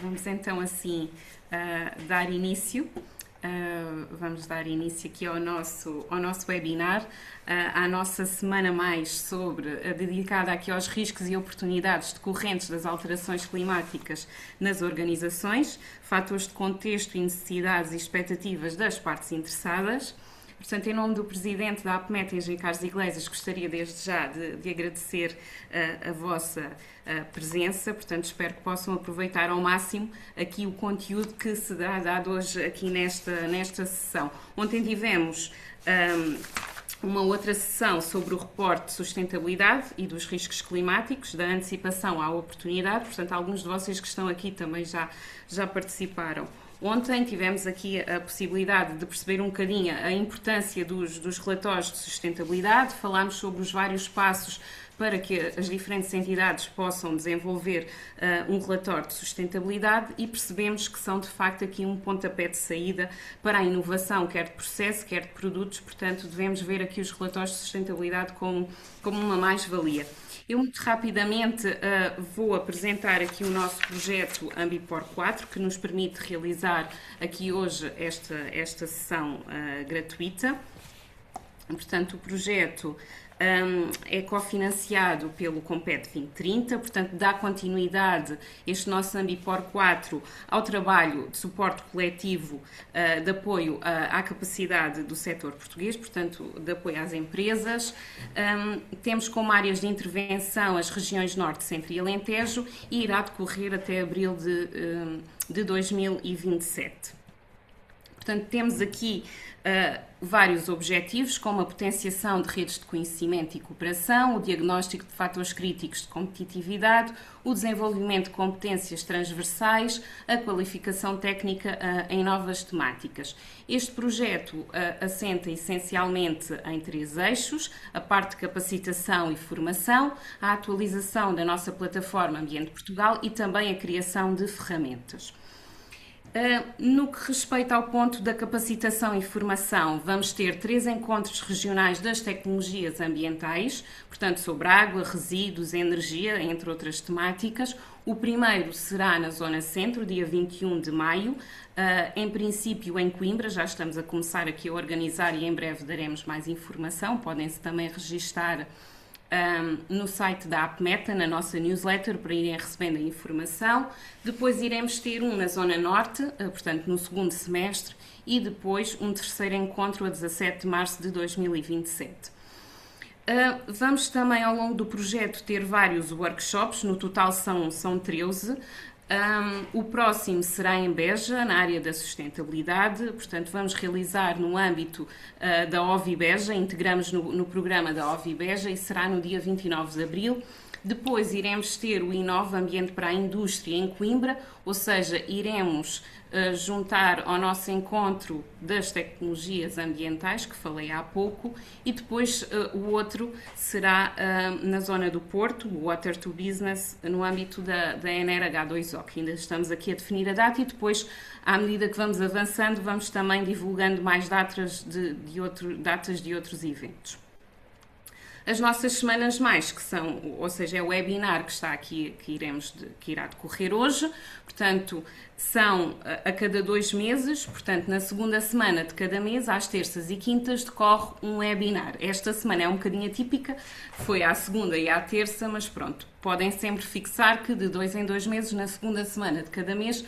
Vamos então assim dar início. Vamos dar início aqui ao nosso webinar, à nossa semana mais dedicada aqui aos riscos e oportunidades decorrentes das alterações climáticas nas organizações, fatores de contexto e necessidades e expectativas das partes interessadas. Portanto, em nome do Presidente da APMET, Engenheiro Carlos Iglesias, gostaria desde já de agradecer a vossa presença. Portanto, espero que possam aproveitar ao máximo aqui o conteúdo que se dá dado hoje aqui nesta sessão. Ontem tivemos uma outra sessão sobre o reporte de sustentabilidade e dos riscos climáticos, da antecipação à oportunidade. Portanto, alguns de vocês que estão aqui também já participaram. Ontem tivemos aqui a possibilidade de perceber um bocadinho a importância dos relatórios de sustentabilidade, falámos sobre os vários passos para que as diferentes entidades possam desenvolver um relatório de sustentabilidade e percebemos que são de facto aqui um pontapé de saída para a inovação, quer de processo, quer de produtos. Portanto, devemos ver aqui os relatórios de sustentabilidade como uma mais-valia. Eu muito rapidamente vou apresentar aqui o nosso projeto Ambipor 4, que nos permite realizar aqui hoje esta sessão gratuita. Portanto, o projeto é cofinanciado pelo Compete 2030, portanto dá continuidade este nosso Ambipor 4 ao trabalho de suporte coletivo de apoio à capacidade do setor português, portanto de apoio às empresas. Temos como áreas de intervenção as regiões Norte, Centro e Alentejo e irá decorrer até abril de 2027. Portanto, temos aqui vários objetivos, como a potenciação de redes de conhecimento e cooperação, o diagnóstico de fatores críticos de competitividade, o desenvolvimento de competências transversais, a qualificação técnica em novas temáticas. Este projeto assenta essencialmente em 3 eixos: a parte de capacitação e formação, a atualização da nossa plataforma Ambiente Portugal e também a criação de ferramentas. No que respeita ao ponto da capacitação e formação, vamos ter 3 encontros regionais das tecnologias ambientais, portanto sobre água, resíduos, energia, entre outras temáticas. O primeiro será na Zona Centro, dia 21 de maio, em princípio em Coimbra. Já estamos a começar aqui a organizar e em breve daremos mais informação. Podem-se também registar no site da APMET, na nossa newsletter, para irem recebendo a informação. Depois iremos ter um na Zona Norte, portanto no segundo semestre, e depois um terceiro encontro a 17 de março de 2027. Vamos também ao longo do projeto ter vários workshops, no total são 13. O próximo será em Beja, na área da sustentabilidade. Portanto, vamos realizar no âmbito da OVI Beja, integramos no programa da OVI Beja e será no dia 29 de abril. Depois iremos ter o Inova Ambiente para a Indústria em Coimbra, ou seja, iremos juntar ao nosso encontro das tecnologias ambientais, que falei há pouco, e depois o outro será na zona do Porto, o Water to Business, no âmbito da NRH2O, que ainda estamos aqui a definir a data, e depois, à medida que vamos avançando, vamos também divulgando mais datas de outros eventos. As nossas semanas mais, que são, ou seja, é o webinar que está aqui, que irá decorrer hoje, portanto, são a cada 2 meses, portanto, na segunda semana de cada mês, às terças e quintas, decorre um webinar. Esta semana é um bocadinho atípica, foi à segunda e à terça, mas pronto, podem sempre fixar que de 2 em 2 meses, na segunda semana de cada mês,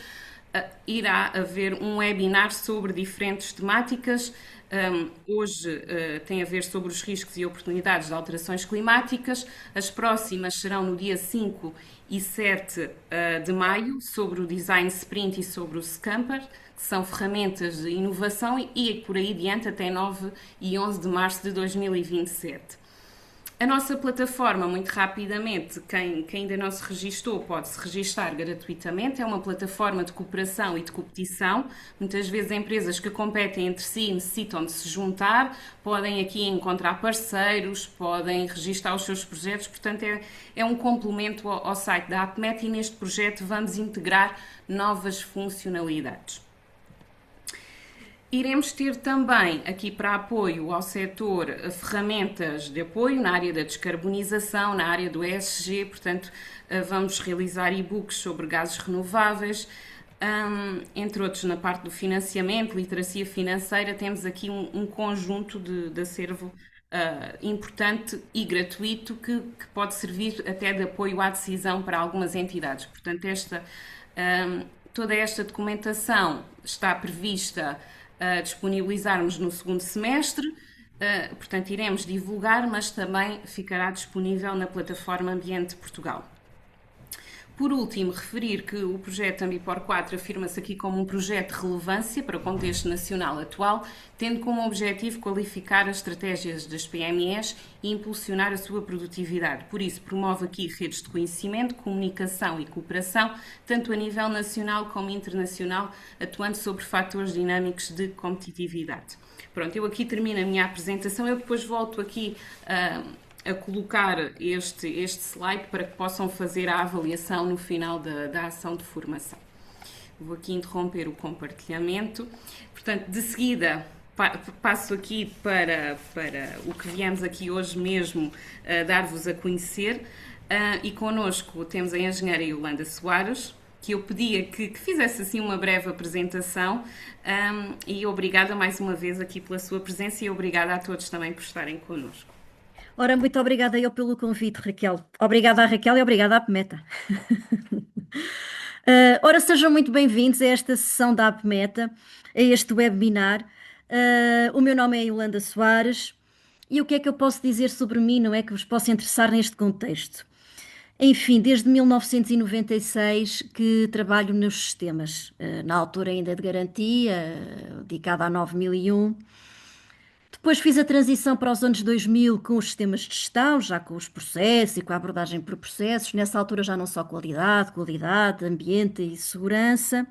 irá haver um webinar sobre diferentes temáticas. Hoje tem a ver sobre os riscos e oportunidades de alterações climáticas. As próximas serão no dia 5 e 7 de maio, sobre o Design Sprint e sobre o Scamper, que são ferramentas de inovação, e por aí diante até 9 e 11 de março de 2027. A nossa plataforma, muito rapidamente, quem ainda não se registou, pode-se registar gratuitamente. É uma plataforma de cooperação e de competição. Muitas vezes empresas que competem entre si necessitam de se juntar, podem aqui encontrar parceiros, podem registar os seus projetos. Portanto, é um complemento ao site da APMET, e neste projeto vamos integrar novas funcionalidades. Iremos ter também aqui para apoio ao setor ferramentas de apoio na área da descarbonização, na área do ESG, portanto, vamos realizar e-books sobre gases renováveis, entre outros na parte do financiamento, literacia financeira, temos aqui um conjunto de acervo importante e gratuito que pode servir até de apoio à decisão para algumas entidades. Portanto, toda esta documentação está prevista disponibilizarmos no segundo semestre. Portanto, iremos divulgar, mas também ficará disponível na plataforma Ambiente Portugal. Por último, referir que o projeto Ambipor 4 afirma-se aqui como um projeto de relevância para o contexto nacional atual, tendo como objetivo qualificar as estratégias das PMEs e impulsionar a sua produtividade. Por isso, promove aqui redes de conhecimento, comunicação e cooperação, tanto a nível nacional como internacional, atuando sobre fatores dinâmicos de competitividade. Pronto, eu aqui termino a minha apresentação, eu depois volto aqui a colocar este slide para que possam fazer a avaliação no final da ação de formação. Vou aqui interromper o compartilhamento. Portanto, de seguida, passo aqui para o que viemos aqui hoje mesmo dar-vos a conhecer. E connosco temos a engenheira Yolanda Soares, que eu pedia que fizesse assim uma breve apresentação, e obrigada mais uma vez aqui pela sua presença e obrigada a todos também por estarem connosco. Ora, muito obrigada eu pelo convite, Raquel. Obrigada à Raquel e obrigada à Apmeta. Ora, sejam muito bem-vindos a esta sessão da Apmeta, a este webinar. O meu nome é Yolanda Soares e o que é que eu posso dizer sobre mim, não é que vos possa interessar neste contexto? Enfim, desde 1996 que trabalho nos sistemas, na altura ainda de garantia, dedicada à 9001. Depois fiz a transição para os anos 2000 com os sistemas de gestão, já com os processos e com a abordagem por processos. Nessa altura já não só qualidade, ambiente e segurança.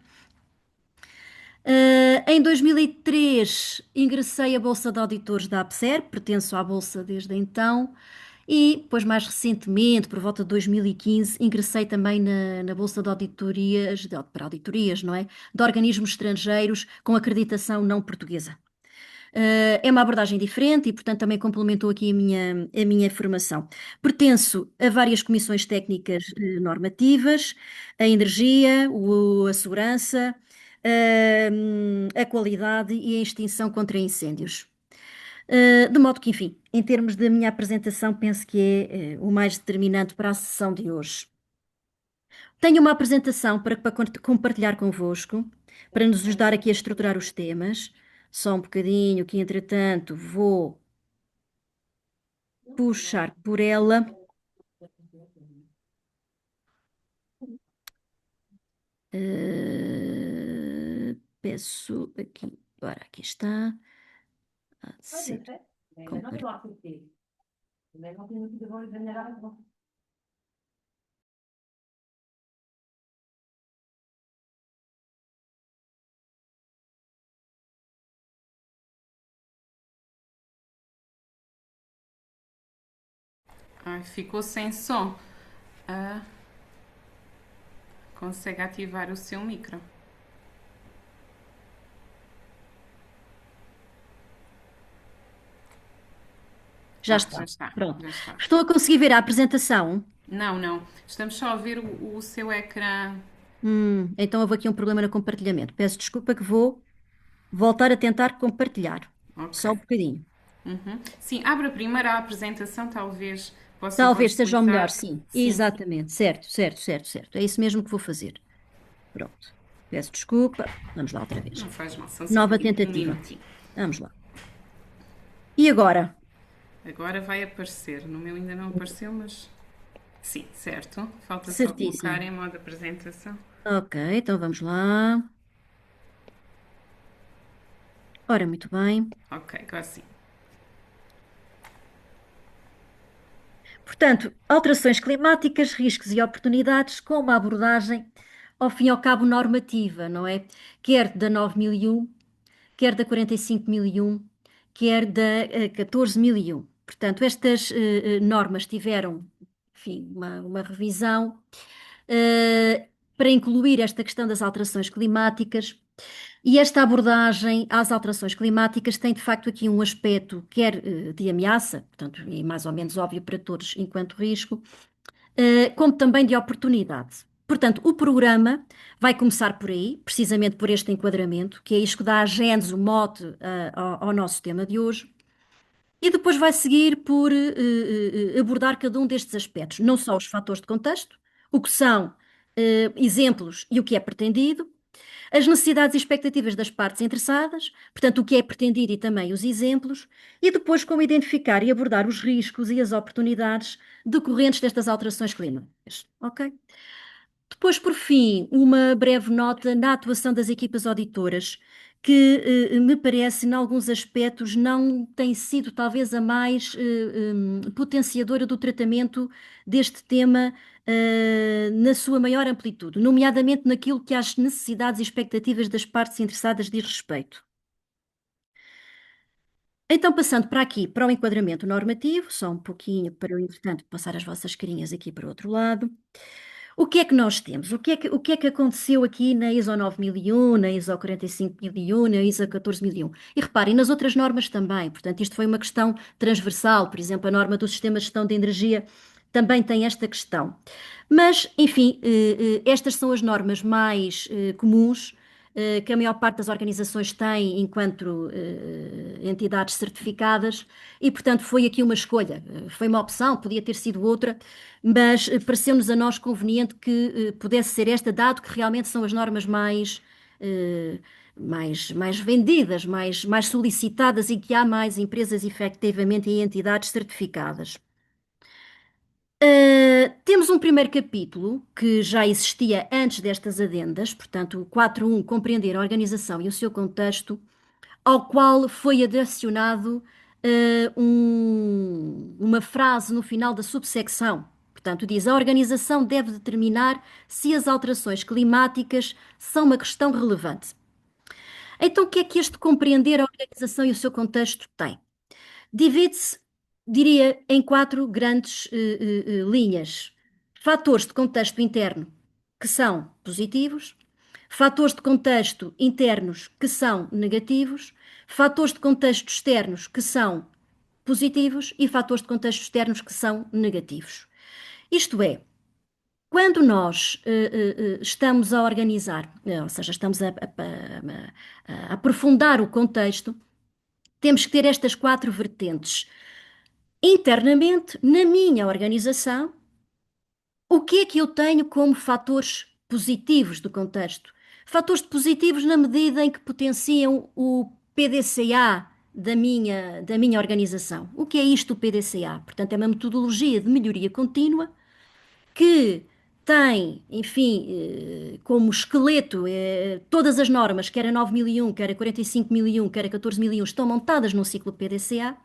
Em 2003 ingressei à Bolsa de Auditores da APSER, pertenço à Bolsa desde então. E depois, mais recentemente, por volta de 2015, ingressei também na Bolsa de Auditorias, para auditorias, não é? De organismos estrangeiros com acreditação não portuguesa. É uma abordagem diferente e, portanto, também complementou aqui a minha formação. Pertenço a várias comissões técnicas normativas, a energia, a segurança, a qualidade e a extinção contra incêndios. De modo que, enfim, em termos da minha apresentação, penso que é o mais determinante para a sessão de hoje. Tenho uma apresentação para compartilhar convosco, para nos ajudar aqui a estruturar os temas. Só um bocadinho, que entretanto vou puxar por ela. Peço aqui, ora, aqui está. Há de ser Ai, ficou sem som. Consegue ativar o seu micro. Já Já está. está. Pronto. Já está. Estou a conseguir ver a apresentação. Não. Estamos só a ver o seu ecrã. Então houve aqui um problema no compartilhamento. Peço desculpa que vou voltar a tentar compartilhar. Ok. Só um bocadinho. Sim, abra primeiro a apresentação, talvez possa Talvez seja o melhor, facilitar. sim. Sim, Exatamente. Certo. É isso mesmo que vou fazer. Pronto. Peço desculpa. Vamos lá outra vez. não faz mal, são só Nova um tentativa. minutinho. Vamos lá. E agora? Agora vai aparecer. No meu ainda não apareceu, mas. Sim, certo. Falta só colocar Certíssimo. em modo apresentação. Ok, então vamos lá. Ora, muito bem. Ok, agora sim. Portanto, alterações climáticas, riscos e oportunidades com uma abordagem, ao fim e ao cabo, normativa, não é? Quer da 9001, quer da 45001, quer da 14001. Portanto, estas normas tiveram, enfim, uma revisão para incluir esta questão das alterações climáticas. E esta abordagem às alterações climáticas tem de facto aqui um aspecto, quer de ameaça, portanto, e mais ou menos óbvio para todos enquanto risco, como também de oportunidade. Portanto, o programa vai começar por aí, precisamente por este enquadramento, que é isto que dá a gênese, o mote, ao nosso tema de hoje. E depois vai seguir por abordar cada um destes aspectos, não só os fatores de contexto, o que são exemplos e o que é pretendido, as necessidades e expectativas das partes interessadas, portanto, o que é pretendido e também os exemplos, e depois como identificar e abordar os riscos e as oportunidades decorrentes destas alterações climáticas. Ok? Depois, por fim, uma breve nota na atuação das equipas auditoras, que me parece, em alguns aspectos, não tem sido talvez a mais potenciadora do tratamento deste tema na sua maior amplitude, nomeadamente naquilo que às necessidades e expectativas das partes interessadas diz respeito. Então, passando para aqui, para o enquadramento normativo, só um pouquinho para eu, entretanto, passar as vossas carinhas aqui para o outro lado. O que é que nós temos? O que é que aconteceu aqui na ISO 9001, na ISO 45001, na ISO 14001? E reparem, nas outras normas também. Portanto, isto foi uma questão transversal. Por exemplo, a norma do Sistema de Gestão de Energia também tem esta questão. Mas, enfim, estas são as normas mais comuns que a maior parte das organizações tem enquanto entidades certificadas e, portanto, foi aqui uma escolha. Foi uma opção, podia ter sido outra, mas pareceu-nos a nós conveniente que pudesse ser esta, dado que realmente são as normas mais vendidas, mais solicitadas e que há mais empresas efetivamente e entidades certificadas. Temos um primeiro capítulo que já existia antes destas adendas, portanto, o 4.1, compreender a organização e o seu contexto, ao qual foi adicionado uma frase no final da subsecção. Portanto, diz: a organização deve determinar se as alterações climáticas são uma questão relevante. Então, o que é que este compreender a organização e o seu contexto tem? Divide-se, diria, em quatro grandes linhas. Fatores de contexto interno que são positivos, fatores de contexto internos que são negativos, fatores de contexto externos que são positivos e fatores de contexto externos que são negativos. Isto é, quando nós estamos a organizar, ou seja, estamos a aprofundar o contexto, temos que ter estas quatro vertentes. Internamente, na minha organização, o que é que eu tenho como fatores positivos do contexto? Fatores positivos na medida em que potenciam o PDCA da minha organização. O que é isto, o PDCA? Portanto, é uma metodologia de melhoria contínua que tem, enfim, como esqueleto, todas as normas, quer a 9001, quer a 45001, quer a 14001, estão montadas num ciclo PDCA,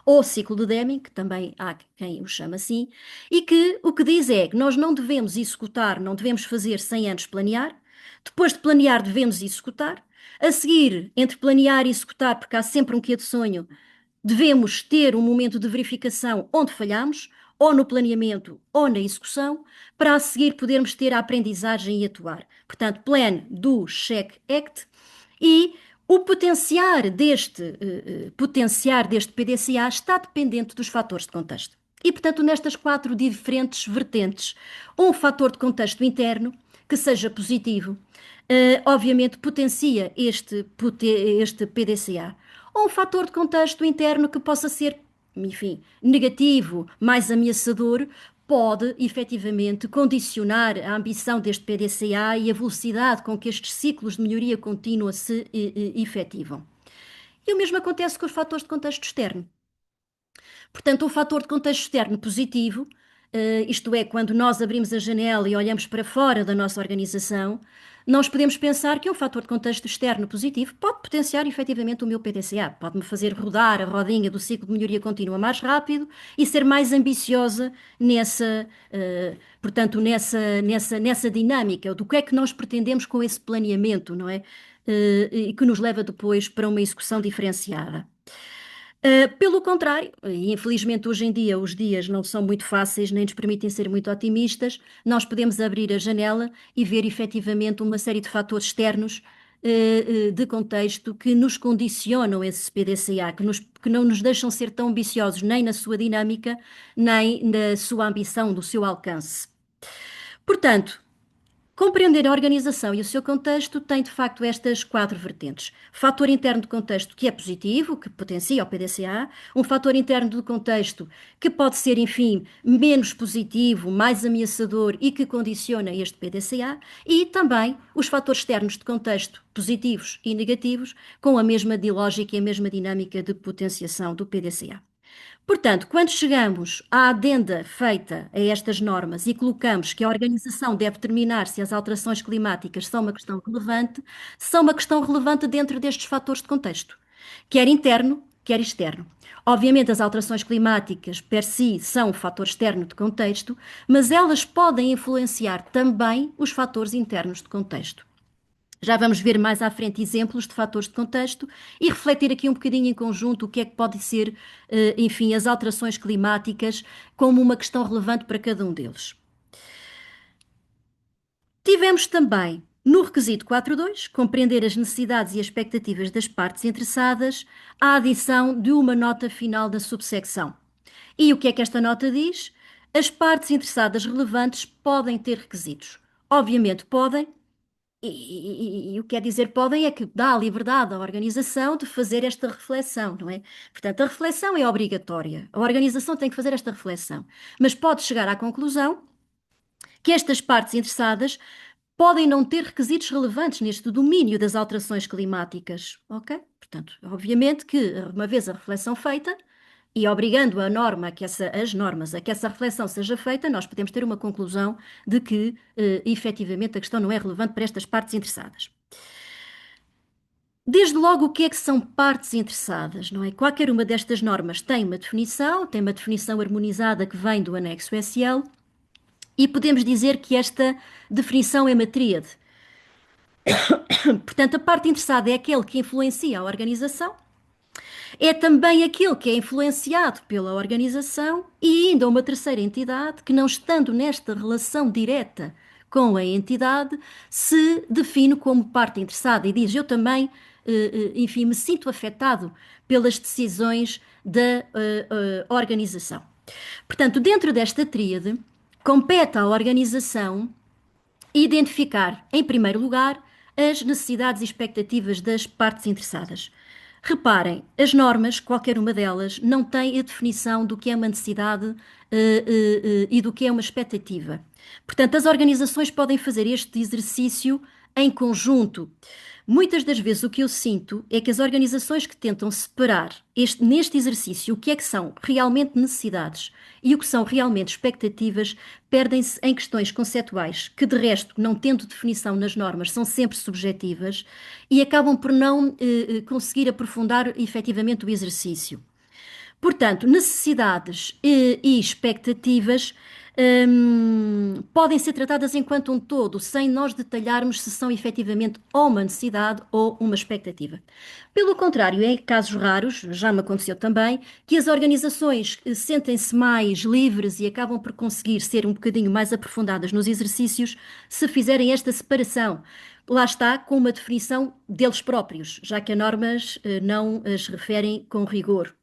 ou ciclo de Deming, que também há quem o chama assim, e que o que diz é que nós não devemos executar, não devemos fazer sem antes planear, depois de planear devemos executar, a seguir, entre planear e executar, porque há sempre um quê de sonho, devemos ter um momento de verificação onde falhamos, ou no planeamento ou na execução, para a seguir podermos ter a aprendizagem e atuar. Portanto, Plan, Do, Check, Act. E o potenciar deste PDCA está dependente dos fatores de contexto. E, portanto, nestas quatro diferentes vertentes, um fator de contexto interno que seja positivo, obviamente potencia este PDCA. Ou um fator de contexto interno que possa ser, enfim, negativo, mais ameaçador, pode efetivamente condicionar a ambição deste PDCA e a velocidade com que estes ciclos de melhoria contínua se efetivam. E o mesmo acontece com os fatores de contexto externo. Portanto, um fator de contexto externo positivo, isto é, quando nós abrimos a janela e olhamos para fora da nossa organização, nós podemos pensar que um fator de contexto externo positivo pode potenciar efetivamente o meu PDCA, pode-me fazer rodar a rodinha do ciclo de melhoria contínua mais rápido e ser mais ambiciosa portanto, nessa dinâmica do que é que nós pretendemos com esse planeamento, não é? E que nos leva depois para uma execução diferenciada. Pelo contrário, e infelizmente hoje em dia os dias não são muito fáceis, nem nos permitem ser muito otimistas, nós podemos abrir a janela e ver efetivamente uma série de fatores externos de contexto que nos condicionam esse PDCA, que não nos deixam ser tão ambiciosos nem na sua dinâmica, nem na sua ambição, no seu alcance. Portanto, compreender a organização e o seu contexto tem de facto estas quatro vertentes. Fator interno de contexto que é positivo, que potencia o PDCA, um fator interno de contexto que pode ser, enfim, menos positivo, mais ameaçador e que condiciona este PDCA, e também os fatores externos de contexto positivos e negativos com a mesma lógica e a mesma dinâmica de potenciação do PDCA. Portanto, quando chegamos à adenda feita a estas normas e colocamos que a organização deve determinar se as alterações climáticas são uma questão relevante dentro destes fatores de contexto, quer interno, quer externo. Obviamente, as alterações climáticas per si são um fator externo de contexto, mas elas podem influenciar também os fatores internos de contexto. Já vamos ver mais à frente exemplos de fatores de contexto e refletir aqui um bocadinho em conjunto o que é que pode ser, enfim, as alterações climáticas como uma questão relevante para cada um deles. Tivemos também, no requisito 4.2, compreender as necessidades e expectativas das partes interessadas, a adição de uma nota final da subsecção. E o que é que esta nota diz? As partes interessadas relevantes podem ter requisitos. Obviamente podem, e o que quer dizer podem é que dá a liberdade à organização de fazer esta reflexão, não é? Portanto, a reflexão é obrigatória. A organização tem que fazer esta reflexão, mas pode chegar à conclusão que estas partes interessadas podem não ter requisitos relevantes neste domínio das alterações climáticas, ok? Portanto, obviamente que, uma vez a reflexão feita, e obrigando a norma as normas a que essa reflexão seja feita, nós podemos ter uma conclusão de que, efetivamente, a questão não é relevante para estas partes interessadas. Desde logo, o que é que são partes interessadas, não é? Qualquer uma destas normas tem uma definição harmonizada que vem do anexo SL, e podemos dizer que esta definição é uma tríade. Portanto, a parte interessada é aquele que influencia a organização, é também aquele que é influenciado pela organização e ainda uma terceira entidade que, não estando nesta relação direta com a entidade, se define como parte interessada e diz: eu também, enfim, me sinto afetado pelas decisões da organização. Portanto, dentro desta tríade, compete à organização identificar, em primeiro lugar, as necessidades e expectativas das partes interessadas. Reparem, as normas, qualquer uma delas, não tem a definição do que é uma necessidade e do que é uma expectativa. Portanto, as organizações podem fazer este exercício em conjunto. Muitas das vezes o que eu sinto é que as organizações que tentam separar neste exercício o que é que são realmente necessidades e o que são realmente expectativas perdem-se em questões conceituais que, de resto, não tendo definição nas normas, são sempre subjetivas e acabam por não conseguir aprofundar efetivamente o exercício. Portanto, necessidades e expectativas podem ser tratadas enquanto um todo, sem nós detalharmos se são efetivamente ou uma necessidade ou uma expectativa. Pelo contrário, em casos raros, já me aconteceu também, que as organizações sentem-se mais livres e acabam por conseguir ser um bocadinho mais aprofundadas nos exercícios se fizerem esta separação. Lá está, com uma definição deles próprios, já que as normas não as referem com rigor.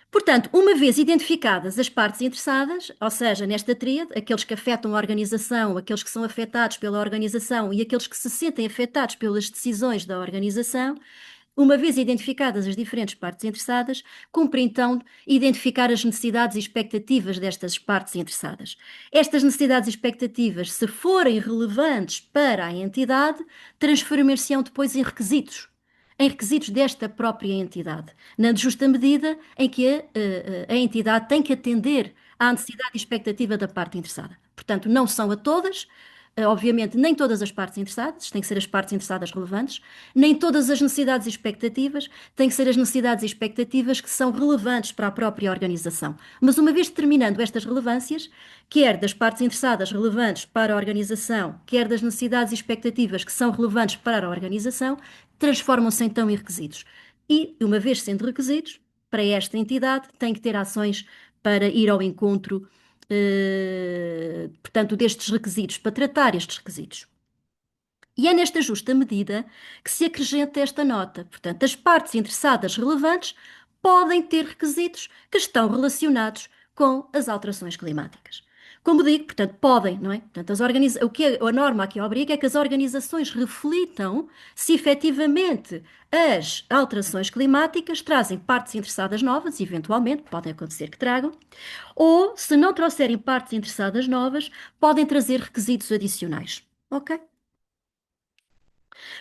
Portanto, uma vez identificadas as partes interessadas, ou seja, nesta tríade, aqueles que afetam a organização, aqueles que são afetados pela organização e aqueles que se sentem afetados pelas decisões da organização, uma vez identificadas as diferentes partes interessadas, cumpre então identificar as necessidades e expectativas destas partes interessadas. Estas necessidades e expectativas, se forem relevantes para a entidade, transformar-se-ão depois em requisitos desta própria entidade, na justa medida em que a entidade tem que atender à necessidade e expectativa da parte interessada. Portanto, não são a todas, obviamente, nem todas as partes interessadas, têm que ser as partes interessadas relevantes, nem todas as necessidades e expectativas, têm que ser as necessidades e expectativas que são relevantes para a própria organização. Mas uma vez determinando estas relevâncias, quer das partes interessadas relevantes para a organização, quer das necessidades e expectativas que são relevantes para a organização, transformam-se então em requisitos. E, uma vez sendo requisitos, para esta entidade, tem que ter ações para ir ao encontro portanto, destes requisitos, para tratar estes requisitos. E é nesta justa medida que se acrescenta esta nota. Portanto, as partes interessadas relevantes podem ter requisitos que estão relacionados com as alterações climáticas. Como digo, portanto, podem, não é? Portanto, o que a norma aqui obriga é que as organizações reflitam se efetivamente as alterações climáticas trazem partes interessadas novas, eventualmente, podem acontecer que tragam, ou, se não trouxerem partes interessadas novas, podem trazer requisitos adicionais. Ok?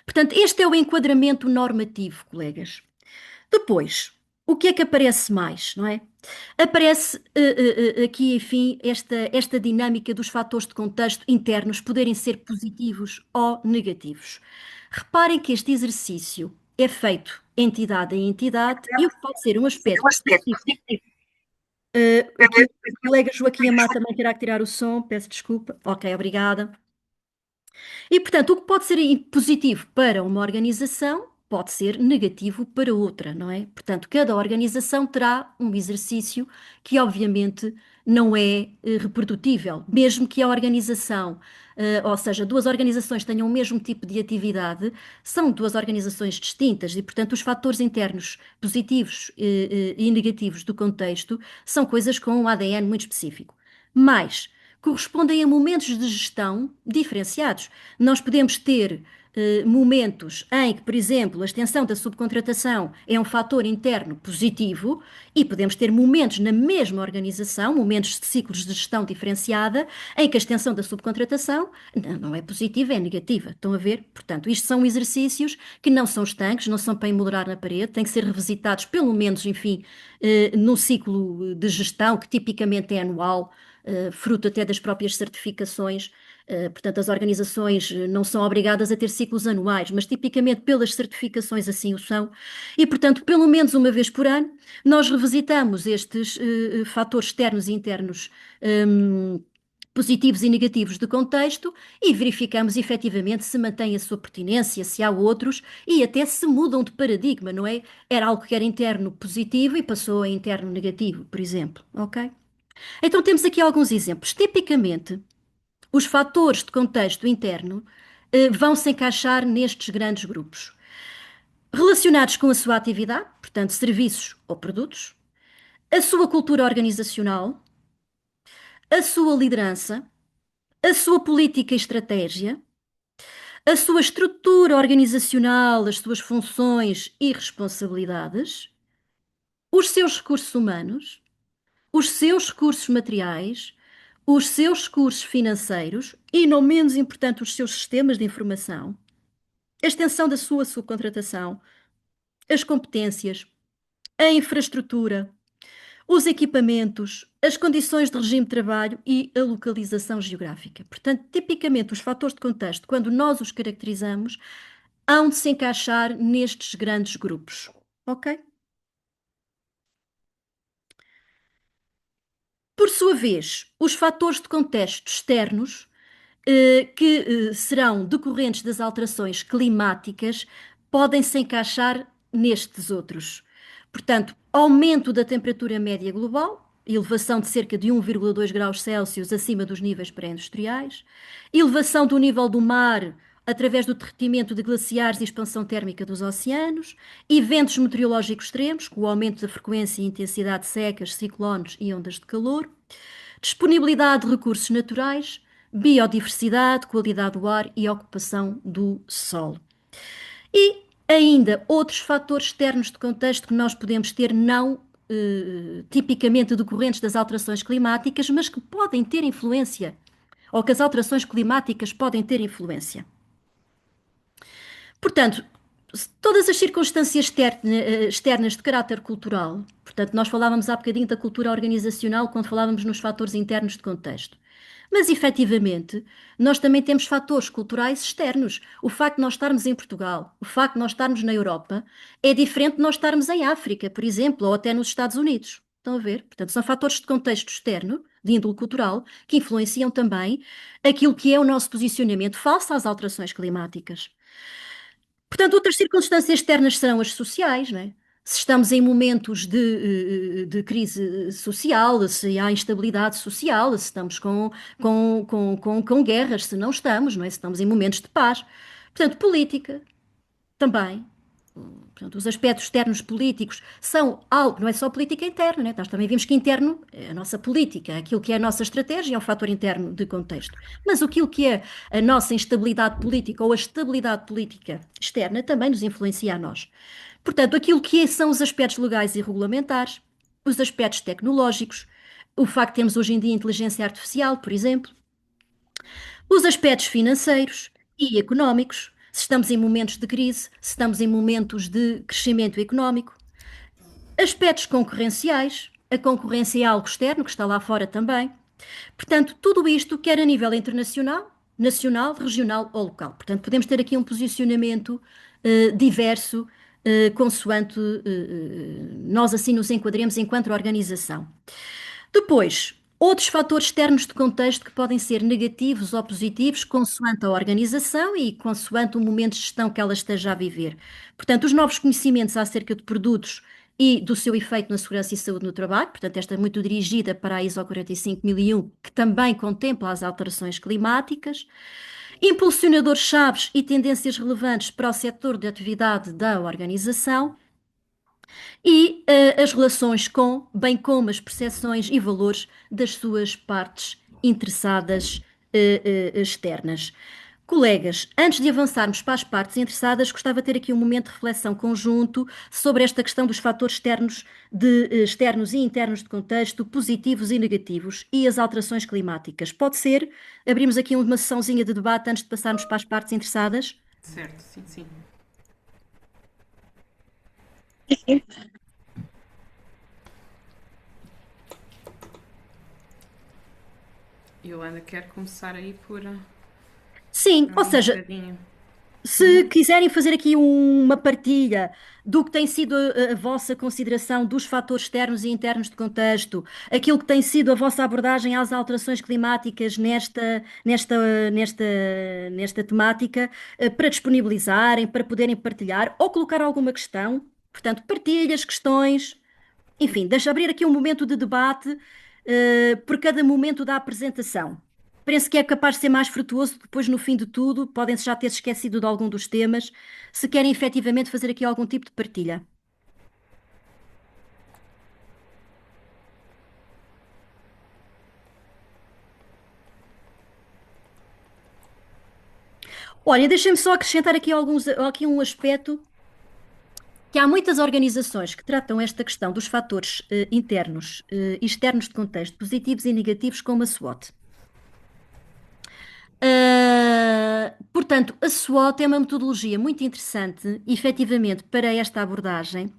Portanto, este é o enquadramento normativo, colegas. Depois, o que é que aparece mais, não é? Aparece aqui, enfim, esta dinâmica dos fatores de contexto internos poderem ser positivos ou negativos. Reparem que este exercício é feito entidade em entidade e o que pode ser um aspecto positivo. Aqui o colega Joaquim Amar também terá que tirar o som, peço desculpa. Ok, obrigada. E, portanto, o que pode ser positivo para uma organização pode ser negativo para outra, não é? Portanto, cada organização terá um exercício que, obviamente, não é reprodutível, mesmo que a organização, ou seja, duas organizações tenham o mesmo tipo de atividade, são duas organizações distintas e, portanto, os fatores internos positivos e negativos do contexto são coisas com um ADN muito específico. Mas correspondem a momentos de gestão diferenciados. Nós podemos ter momentos em que, por exemplo, a extensão da subcontratação é um fator interno positivo e podemos ter momentos na mesma organização, momentos de ciclos de gestão diferenciada, em que a extensão da subcontratação não é positiva, é negativa. Estão a ver? Portanto, isto são exercícios que não são estanques, não são para emoldurar na parede, têm que ser revisitados pelo menos, enfim, no ciclo de gestão, que tipicamente é anual, fruto até das próprias certificações. Portanto, as organizações não são obrigadas a ter ciclos anuais, mas tipicamente pelas certificações assim o são. E, portanto, pelo menos uma vez por ano, nós revisitamos estes fatores externos e internos positivos e negativos de contexto e verificamos efetivamente se mantém a sua pertinência, se há outros e até se mudam de paradigma, não é? Era algo que era interno positivo e passou a interno negativo, por exemplo, ok? Então temos aqui alguns exemplos. Tipicamente, os fatores de contexto interno vão se encaixar nestes grandes grupos. Relacionados com a sua atividade, portanto, serviços ou produtos, a sua cultura organizacional, a sua liderança, a sua política e estratégia, a sua estrutura organizacional, as suas funções e responsabilidades, os seus recursos humanos, os seus recursos materiais, os seus recursos financeiros e, não menos importante, os seus sistemas de informação, a extensão da sua subcontratação, as competências, a infraestrutura, os equipamentos, as condições de regime de trabalho e a localização geográfica. Portanto, tipicamente, os fatores de contexto, quando nós os caracterizamos, hão de se encaixar nestes grandes grupos. Ok? Por sua vez, os fatores de contexto externos que serão decorrentes das alterações climáticas podem se encaixar nestes outros. Portanto, aumento da temperatura média global, elevação de cerca de 1,2 graus Celsius acima dos níveis pré-industriais, elevação do nível do mar através do derretimento de glaciares e expansão térmica dos oceanos, eventos meteorológicos extremos, com o aumento da frequência e intensidade de secas, ciclones e ondas de calor, disponibilidade de recursos naturais, biodiversidade, qualidade do ar e ocupação do solo. E ainda outros fatores externos de contexto que nós podemos ter, não tipicamente decorrentes das alterações climáticas, mas que podem ter influência, ou que as alterações climáticas podem ter influência. Portanto, todas as circunstâncias externas de caráter cultural, portanto, nós falávamos há bocadinho da cultura organizacional quando falávamos nos fatores internos de contexto. Mas, efetivamente, nós também temos fatores culturais externos. O facto de nós estarmos em Portugal, o facto de nós estarmos na Europa, é diferente de nós estarmos em África, por exemplo, ou até nos Estados Unidos. Estão a ver? Portanto, são fatores de contexto externo, de índole cultural, que influenciam também aquilo que é o nosso posicionamento face às alterações climáticas. Portanto, outras circunstâncias externas serão as sociais, não é? Se estamos em momentos de crise social, se há instabilidade social, se estamos com guerras, se não estamos, não é? Se estamos em momentos de paz. Portanto, política também. Portanto, os aspectos externos políticos são algo, não é só política interna, né? Nós também vimos que interno é a nossa política, aquilo que é a nossa estratégia é um fator interno de contexto. Mas aquilo que é a nossa instabilidade política ou a estabilidade política externa também nos influencia a nós. Portanto, aquilo que são os aspectos legais e regulamentares, os aspectos tecnológicos, o facto de termos hoje em dia inteligência artificial, por exemplo, os aspectos financeiros e económicos, se estamos em momentos de crise, se estamos em momentos de crescimento económico, aspectos concorrenciais, a concorrência é algo externo que está lá fora também. Portanto, tudo isto quer a nível internacional, nacional, regional ou local. Portanto, podemos ter aqui um posicionamento diverso, consoante nós assim nos enquadremos enquanto organização. Depois, outros fatores externos de contexto que podem ser negativos ou positivos, consoante a organização e consoante o momento de gestão que ela esteja a viver. Portanto, os novos conhecimentos acerca de produtos e do seu efeito na segurança e saúde no trabalho, portanto, esta é muito dirigida para a ISO 45001, que também contempla as alterações climáticas, impulsionadores chaves e tendências relevantes para o setor de atividade da organização e as relações com, bem como as percepções e valores das suas partes interessadas externas. Colegas, antes de avançarmos para as partes interessadas, gostava de ter aqui um momento de reflexão conjunto sobre esta questão dos fatores externos e internos de contexto, positivos e negativos, e as alterações climáticas. Pode ser? Abrimos aqui uma sessãozinha de debate antes de passarmos para as partes interessadas? Certo, sim, sim. Yolanda, quero começar aí por Sim, ou um seja, bocadinho. se quiserem fazer aqui uma partilha do que tem sido a vossa consideração dos fatores externos e internos de contexto, aquilo que tem sido a vossa abordagem às alterações climáticas nesta temática, para disponibilizarem, para poderem partilhar ou colocar alguma questão, portanto, partilhas, questões, enfim, deixa abrir aqui um momento de debate, por cada momento da apresentação. Penso que é capaz de ser mais frutuoso depois, no fim de tudo, podem-se já ter esquecido de algum dos temas, se querem efetivamente fazer aqui algum tipo de partilha. Olha, deixem-me só acrescentar aqui um aspecto, que há muitas organizações que tratam esta questão dos fatores internos e externos de contexto, positivos e negativos, como a SWOT. Portanto, a SWOT é uma metodologia muito interessante, efetivamente, para esta abordagem,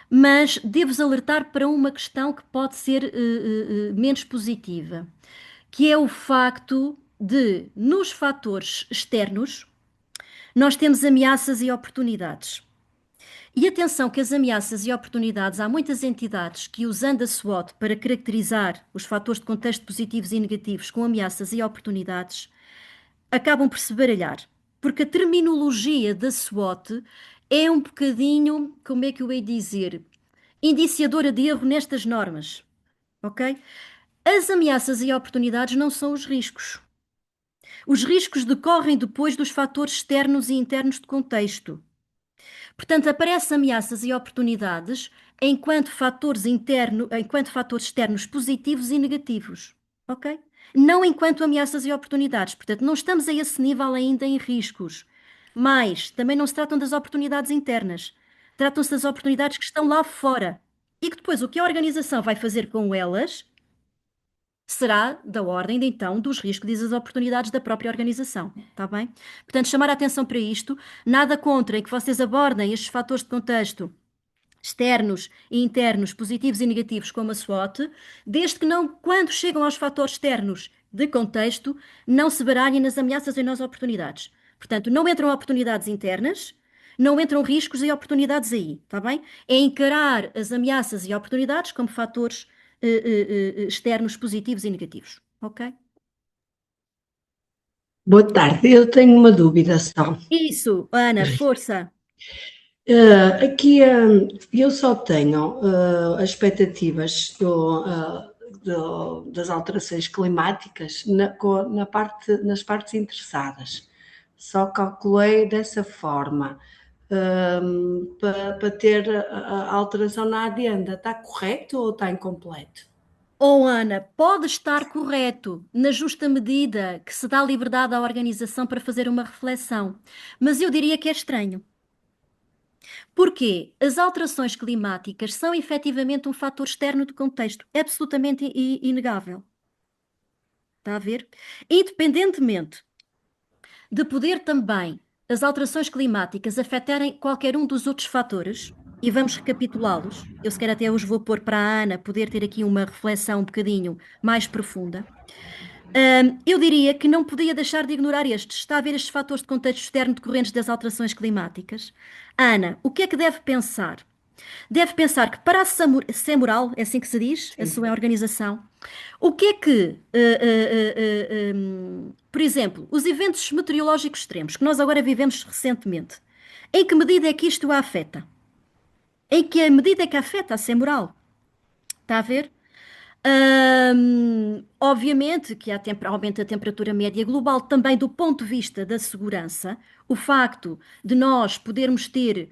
mas devo-vos alertar para uma questão que pode ser menos positiva, que é o facto de, nos fatores externos, nós temos ameaças e oportunidades. E atenção que as ameaças e oportunidades, há muitas entidades que, usando a SWOT para caracterizar os fatores de contexto positivos e negativos com ameaças e oportunidades, acabam por se baralhar. Porque a terminologia da SWOT é um bocadinho, como é que eu hei dizer, indiciadora de erro nestas normas, ok? As ameaças e oportunidades não são os riscos. Os riscos decorrem depois dos fatores externos e internos de contexto. Portanto, aparecem ameaças e oportunidades enquanto fatores externos positivos e negativos, ok? Não enquanto ameaças e oportunidades. Portanto, não estamos a esse nível ainda em riscos. Mas também não se tratam das oportunidades internas. Tratam-se das oportunidades que estão lá fora. E que depois o que a organização vai fazer com elas será da ordem, então, dos riscos e das oportunidades da própria organização, está bem? Portanto, chamar a atenção para isto, nada contra em que vocês abordem estes fatores de contexto externos e internos, positivos e negativos, como a SWOT, desde que não, quando chegam aos fatores externos de contexto, não se baralhem nas ameaças e nas oportunidades. Portanto, não entram oportunidades internas, não entram riscos e oportunidades aí, está bem? É encarar as ameaças e oportunidades como fatores externos positivos e negativos, ok? Boa tarde, eu tenho uma dúvida só. Isso, Ana, força. Aqui eu só tenho as expectativas das alterações climáticas nas partes interessadas. só calculei dessa forma, para ter a alteração na adienda. Está correto ou está incompleto? Oh, Ana, pode estar correto na justa medida que se dá liberdade à organização para fazer uma reflexão, mas eu diria que é estranho. Porquê? As alterações climáticas são efetivamente um fator externo de contexto, é absolutamente inegável. Está a ver? Independentemente de poder também as alterações climáticas afetarem qualquer um dos outros fatores, e vamos recapitulá-los, eu se calhar até os vou pôr para a Ana poder ter aqui uma reflexão um bocadinho mais profunda. Eu diria que não podia deixar de ignorar estes. Está a ver estes fatores de contexto externo decorrentes das alterações climáticas? Ana, o que é que deve pensar? Deve pensar que para a Semoral, é assim que se diz, a Sim. sua organização, o que é que, por exemplo, os eventos meteorológicos extremos que nós agora vivemos recentemente, em que medida é que isto a afeta? Em que medida é que afeta a Semoral? Está a ver? Obviamente que aumenta a temperatura média global, também do ponto de vista da segurança, o facto de nós podermos ter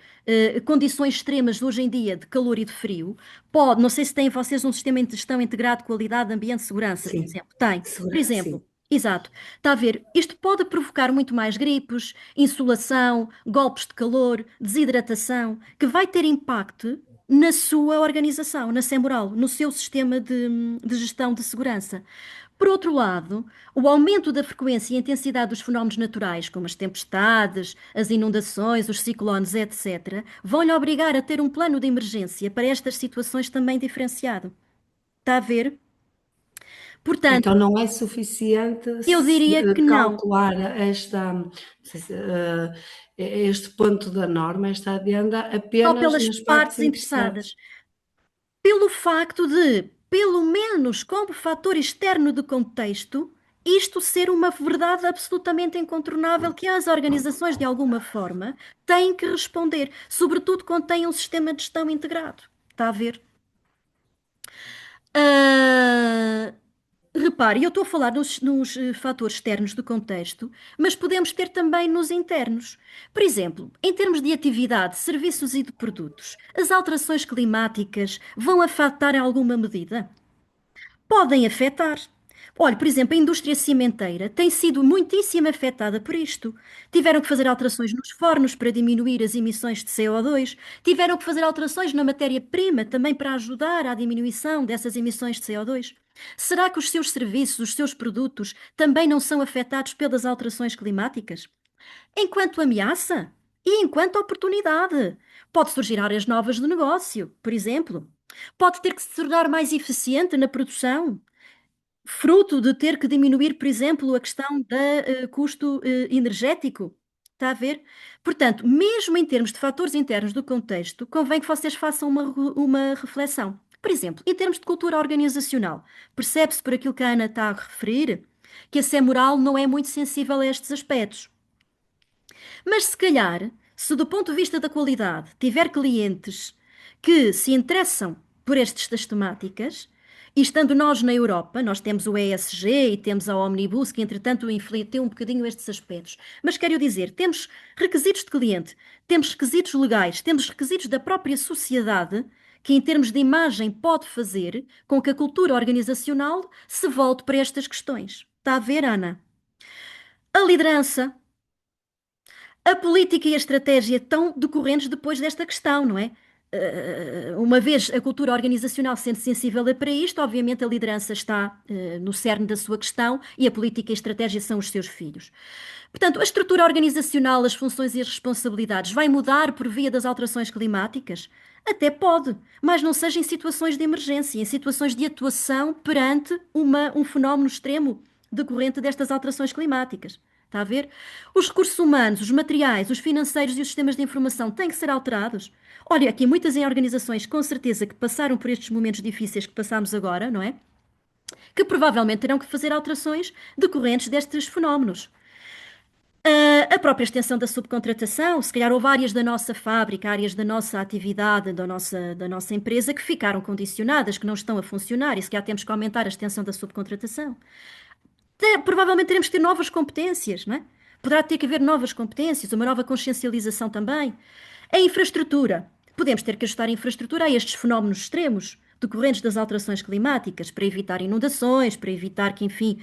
condições extremas hoje em dia de calor e de frio, pode, não sei se têm vocês um sistema de gestão integrado de qualidade de ambiente de segurança, por Sim, exemplo. Tem, por sim. exemplo. Exato. Está a ver? Isto pode provocar muito mais gripes, insolação, golpes de calor, desidratação, que vai ter impacto na sua organização, na Semoral, no seu sistema de gestão de segurança. Por outro lado, o aumento da frequência e intensidade dos fenómenos naturais, como as tempestades, as inundações, os ciclones, etc., vão-lhe obrigar a ter um plano de emergência para estas situações também diferenciado. Está a ver? Então Portanto, não é suficiente eu diria que não. calcular não sei este ponto da norma, esta adenda, Só apenas pelas nas partes partes interessadas. interessadas. Pelo facto de, pelo menos como fator externo de contexto, isto ser uma verdade absolutamente incontornável que as organizações, de alguma forma, têm que responder, sobretudo quando têm um sistema de gestão integrado. Está a ver? Ah, repare, eu estou a falar nos fatores externos do contexto, mas podemos ter também nos internos. Por exemplo, em termos de atividade, serviços e de produtos, as alterações climáticas vão afetar em alguma medida? Podem afetar. Olha, por exemplo, a indústria cimenteira tem sido muitíssimo afetada por isto. Tiveram que fazer alterações nos fornos para diminuir as emissões de CO2, tiveram que fazer alterações na matéria-prima também para ajudar à diminuição dessas emissões de CO2. Será que os seus serviços, os seus produtos também não são afetados pelas alterações climáticas? Enquanto ameaça e enquanto oportunidade. Pode surgir áreas novas de negócio, por exemplo. Pode ter que se tornar mais eficiente na produção, fruto de ter que diminuir, por exemplo, a questão do custo energético. Está a ver? Portanto, mesmo em termos de fatores internos do contexto, convém que vocês façam uma reflexão. Por exemplo, em termos de cultura organizacional, percebe-se por aquilo que a Ana está a referir que a Semoral não é muito sensível a estes aspectos. Mas se calhar, se do ponto de vista da qualidade tiver clientes que se interessam por estas temáticas, e estando nós na Europa, nós temos o ESG e temos a Omnibus, que entretanto influenciam um bocadinho estes aspectos. Mas quero dizer, temos requisitos de cliente, temos requisitos legais, temos requisitos da própria sociedade, que em termos de imagem pode fazer com que a cultura organizacional se volte para estas questões. Está a ver, Ana? A liderança, a política e a estratégia estão decorrentes depois desta questão, não é? Uma vez a cultura organizacional sendo sensível para isto, obviamente a liderança está no cerne da sua questão e a política e a estratégia são os seus filhos. Portanto, a estrutura organizacional, as funções e as responsabilidades vai mudar por via das alterações climáticas? Até pode, mas não seja em situações de emergência, em situações de atuação perante um fenómeno extremo decorrente destas alterações climáticas. Está a ver? Os recursos humanos, os materiais, os financeiros e os sistemas de informação têm que ser alterados. Olha, aqui muitas em organizações, com certeza, que passaram por estes momentos difíceis que passamos agora, não é? Que provavelmente terão que fazer alterações decorrentes destes fenómenos. A própria extensão da subcontratação, se calhar houve áreas da nossa fábrica, áreas da nossa atividade, da nossa empresa que ficaram condicionadas, que não estão a funcionar, e se calhar temos que aumentar a extensão da subcontratação. Provavelmente teremos que ter novas competências, não é? Poderá ter que haver novas competências, uma nova consciencialização também. A infraestrutura. Podemos ter que ajustar a infraestrutura a estes fenómenos extremos decorrentes das alterações climáticas, para evitar inundações, para evitar que, enfim,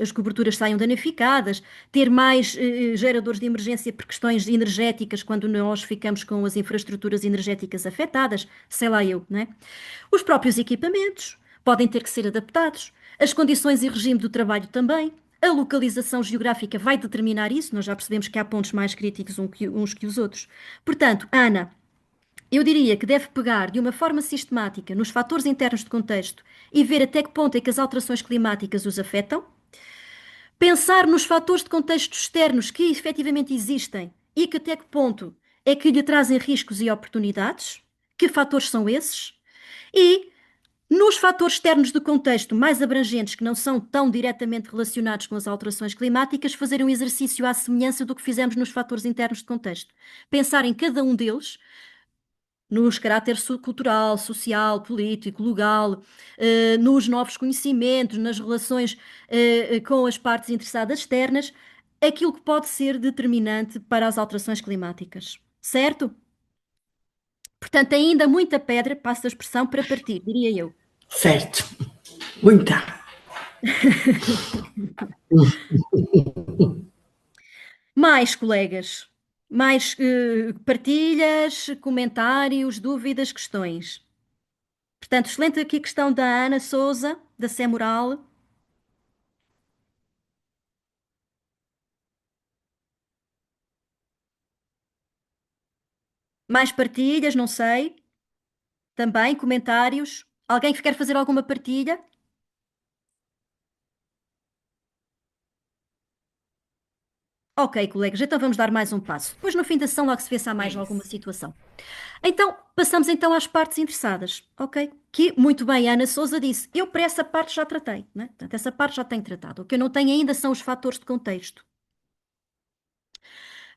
as coberturas saiam danificadas, ter mais geradores de emergência por questões energéticas quando nós ficamos com as infraestruturas energéticas afetadas, sei lá eu, não é? Os próprios equipamentos podem ter que ser adaptados, as condições e regime do trabalho também. A localização geográfica vai determinar isso, nós já percebemos que há pontos mais críticos uns que os outros. Portanto, Ana, eu diria que deve pegar de uma forma sistemática nos fatores internos de contexto e ver até que ponto é que as alterações climáticas os afetam, pensar nos fatores de contexto externos que efetivamente existem e que até que ponto é que lhe trazem riscos e oportunidades, que fatores são esses, e nos fatores externos de contexto mais abrangentes, que não são tão diretamente relacionados com as alterações climáticas, fazer um exercício à semelhança do que fizemos nos fatores internos de contexto. Pensar em cada um deles, nos caráter cultural, social, político, legal, nos novos conhecimentos, nas relações com as partes interessadas externas, aquilo que pode ser determinante para as alterações climáticas. Certo? Portanto, ainda muita pedra, passo a expressão, para partir, diria eu. Certo. Muita. Mais colegas, mais partilhas, comentários, dúvidas, questões. Portanto, excelente aqui a questão da Ana Souza, da Semoral. Mais partilhas, não sei. Também comentários. Alguém que quer fazer alguma partilha? Ok, colegas, então vamos dar mais um passo. Depois, no fim da sessão, logo se vê se há É mais alguma isso. situação. Então, passamos então às partes interessadas, ok? Que, muito bem, a Ana Souza disse, eu para essa parte já tratei, né? Portanto, essa parte já tenho tratado. O que eu não tenho ainda são os fatores de contexto.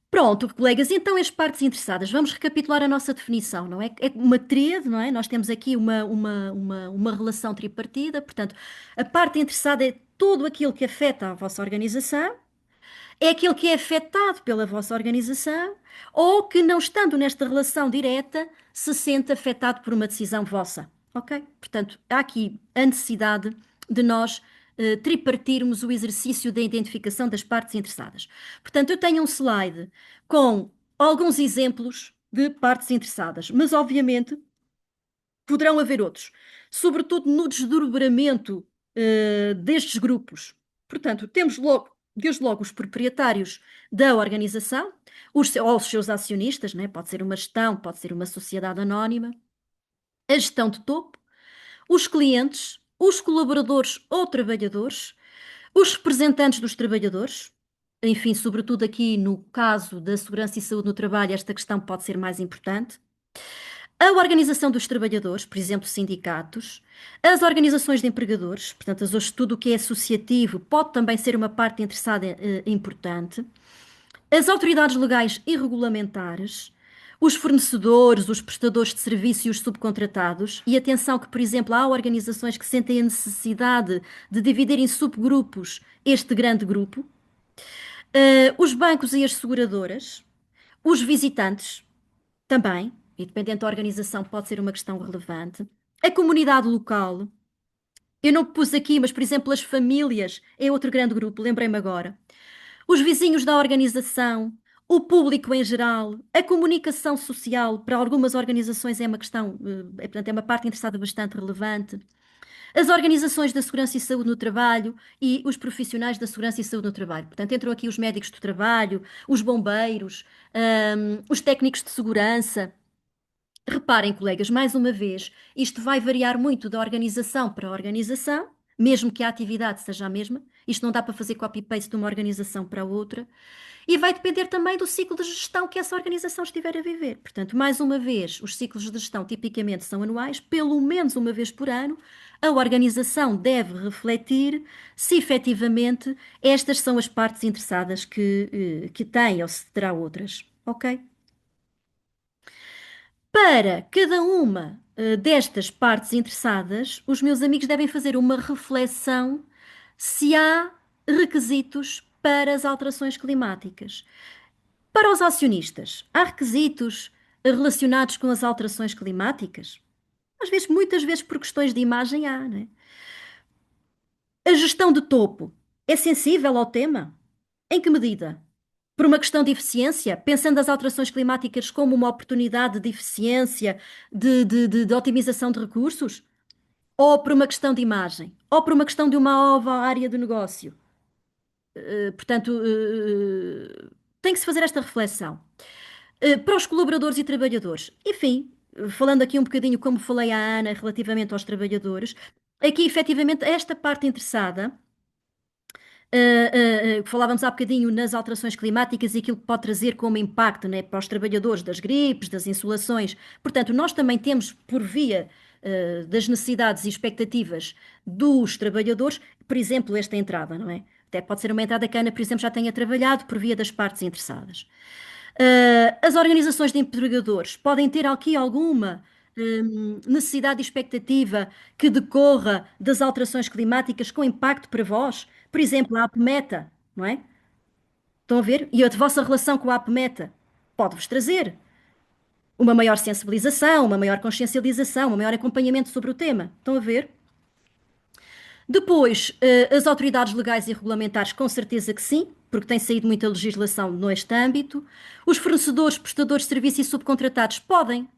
Pronto, colegas, então as partes interessadas, vamos recapitular a nossa definição, não é? É uma tríade, não é? Nós temos aqui uma relação tripartida, portanto, a parte interessada é tudo aquilo que afeta a vossa organização, é aquele que é afetado pela vossa organização ou que, não estando nesta relação direta, se sente afetado por uma decisão vossa. Ok? Portanto, há aqui a necessidade de nós tripartirmos o exercício da identificação das partes interessadas. Portanto, eu tenho um slide com alguns exemplos de partes interessadas, mas obviamente poderão haver outros, sobretudo no desdobramento destes grupos. Portanto, temos logo, desde logo os proprietários da organização, ou os seus acionistas, né? Pode ser uma gestão, pode ser uma sociedade anónima, a gestão de topo, os clientes, os colaboradores ou trabalhadores, os representantes dos trabalhadores. Enfim, sobretudo aqui no caso da segurança e saúde no trabalho, esta questão pode ser mais importante. A organização dos trabalhadores, por exemplo, sindicatos, as organizações de empregadores, portanto, tudo o que é associativo pode também ser uma parte interessada importante, as autoridades legais e regulamentares, os fornecedores, os prestadores de serviço e os subcontratados, e atenção que, por exemplo, há organizações que sentem a necessidade de dividir em subgrupos este grande grupo, os bancos e as seguradoras, os visitantes, também, e dependendo da organização, pode ser uma questão relevante. A comunidade local. Eu não pus aqui, mas, por exemplo, as famílias é outro grande grupo, lembrei-me agora. Os vizinhos da organização, o público em geral, a comunicação social, para algumas organizações é uma questão, portanto, é uma parte interessada bastante relevante. As organizações da segurança e saúde no trabalho e os profissionais da segurança e saúde no trabalho. Portanto, entram aqui os médicos do trabalho, os bombeiros, os técnicos de segurança. Reparem, colegas, mais uma vez, isto vai variar muito da organização para organização, mesmo que a atividade seja a mesma. Isto não dá para fazer copy-paste de uma organização para outra. E vai depender também do ciclo de gestão que essa organização estiver a viver. Portanto, mais uma vez, os ciclos de gestão tipicamente são anuais, pelo menos uma vez por ano. A organização deve refletir se efetivamente estas são as partes interessadas que têm ou se terá outras. Ok? Para cada uma destas partes interessadas, os meus amigos devem fazer uma reflexão se há requisitos para as alterações climáticas. Para os acionistas, há requisitos relacionados com as alterações climáticas? Às vezes, muitas vezes por questões de imagem há, né? A gestão de topo é sensível ao tema? Em que medida? Por uma questão de eficiência, pensando as alterações climáticas como uma oportunidade de eficiência, de otimização de recursos? Ou por uma questão de imagem? Ou por uma questão de uma nova área de negócio? Portanto, tem que se fazer esta reflexão. Para os colaboradores e trabalhadores, enfim, falando aqui um bocadinho como falei à Ana relativamente aos trabalhadores, aqui efetivamente esta parte interessada, falávamos há bocadinho nas alterações climáticas e aquilo que pode trazer como impacto, né, para os trabalhadores das gripes, das insolações. Portanto, nós também temos, por via das necessidades e expectativas dos trabalhadores, por exemplo, esta entrada, não é? Até pode ser uma entrada que a Ana, por exemplo, já tenha trabalhado por via das partes interessadas. As organizações de empregadores podem ter aqui alguma necessidade e expectativa que decorra das alterações climáticas com impacto para vós? Por exemplo, a APMETA, não é? Estão a ver? E a vossa relação com a APMETA pode-vos trazer uma maior sensibilização, uma maior consciencialização, um maior acompanhamento sobre o tema. Estão a ver? Depois, as autoridades legais e regulamentares, com certeza que sim, porque tem saído muita legislação neste âmbito. Os fornecedores, prestadores de serviço e subcontratados podem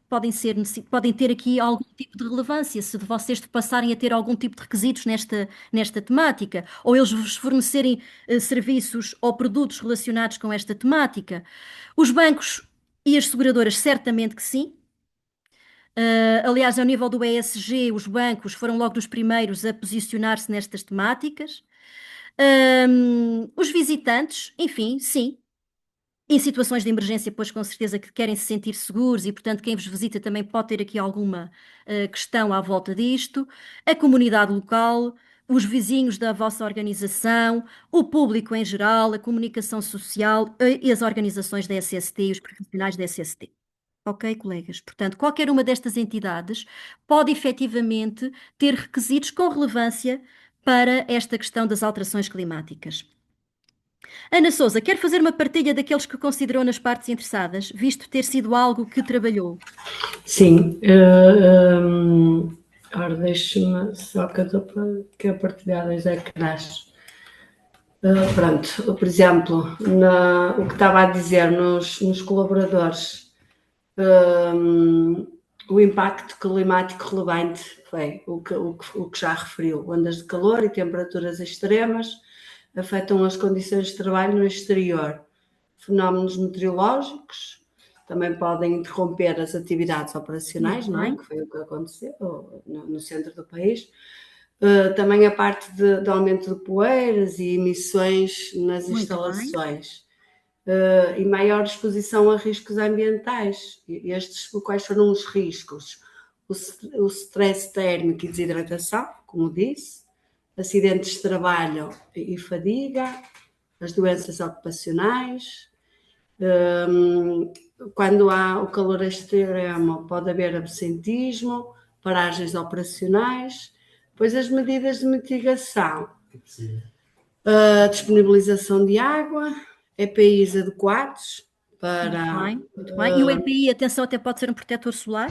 ter aqui algum tipo de relevância, se de vocês passarem a ter algum tipo de requisitos nesta temática, ou eles vos fornecerem serviços ou produtos relacionados com esta temática. Os bancos e as seguradoras, certamente que sim. Aliás, ao nível do ESG, os bancos foram logo dos primeiros a posicionar-se nestas temáticas. Os visitantes, enfim, sim. Em situações de emergência, pois com certeza que querem se sentir seguros e, portanto, quem vos visita também pode ter aqui alguma questão à volta disto. A comunidade local, os vizinhos da vossa organização, o público em geral, a comunicação social e as organizações da SST e os profissionais da SST. Ok, colegas? Portanto, qualquer uma destas entidades pode efetivamente ter requisitos com relevância para esta questão das alterações climáticas. Ana Souza, quer fazer uma partilha daqueles que considerou nas partes interessadas, visto ter sido algo que trabalhou? Sim. Ora, deixe-me só que eu estou a partilhar dois ecrãs. Pronto, por exemplo, o que estava a dizer nos colaboradores, o impacto climático relevante foi o que já referiu. Ondas de calor e temperaturas extremas afetam as condições de trabalho no exterior. Fenómenos meteorológicos também podem interromper as atividades operacionais, não é? Que foi o que aconteceu no centro do país. Também a parte de aumento de poeiras e emissões nas instalações. E maior exposição a riscos ambientais. Quais foram os riscos? O stress térmico e desidratação, como disse, acidentes de trabalho e fadiga, as doenças ocupacionais. Quando há o calor extremo, pode haver absentismo, paragens operacionais, depois as medidas de mitigação, disponibilização de água, EPIs adequados para... Muito bem. E o EPI, atenção, até pode ser um protetor solar?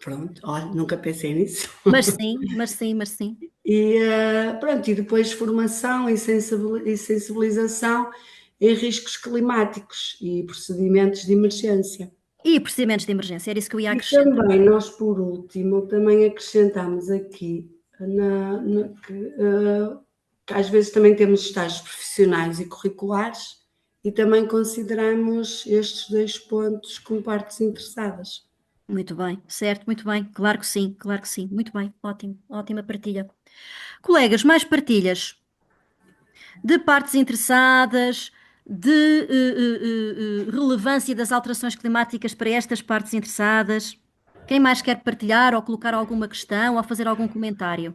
Pronto, olha, nunca pensei nisso. Mas sim. E pronto, e depois formação e sensibilização em riscos climáticos e procedimentos de emergência. E procedimentos de emergência, era isso que eu ia E acrescentar. também nós, por último, também acrescentamos aqui que às vezes também temos estágios profissionais e curriculares e também consideramos estes dois pontos como partes interessadas. Muito bem, certo, muito bem. Claro que sim, claro que sim. Muito bem, ótimo, ótima partilha. Colegas, mais partilhas de partes interessadas, de relevância das alterações climáticas para estas partes interessadas. Quem mais quer partilhar ou colocar alguma questão ou fazer algum comentário?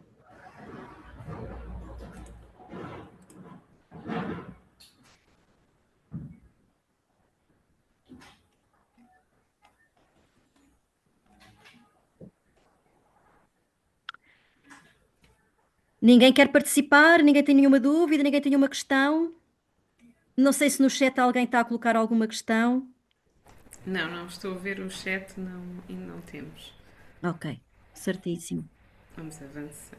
Ninguém quer participar, ninguém tem nenhuma dúvida, ninguém tem nenhuma questão. Não sei se no chat alguém está a colocar alguma questão. Não, não estou a ver o chat não, e não temos. Ok, certíssimo. Vamos avançar.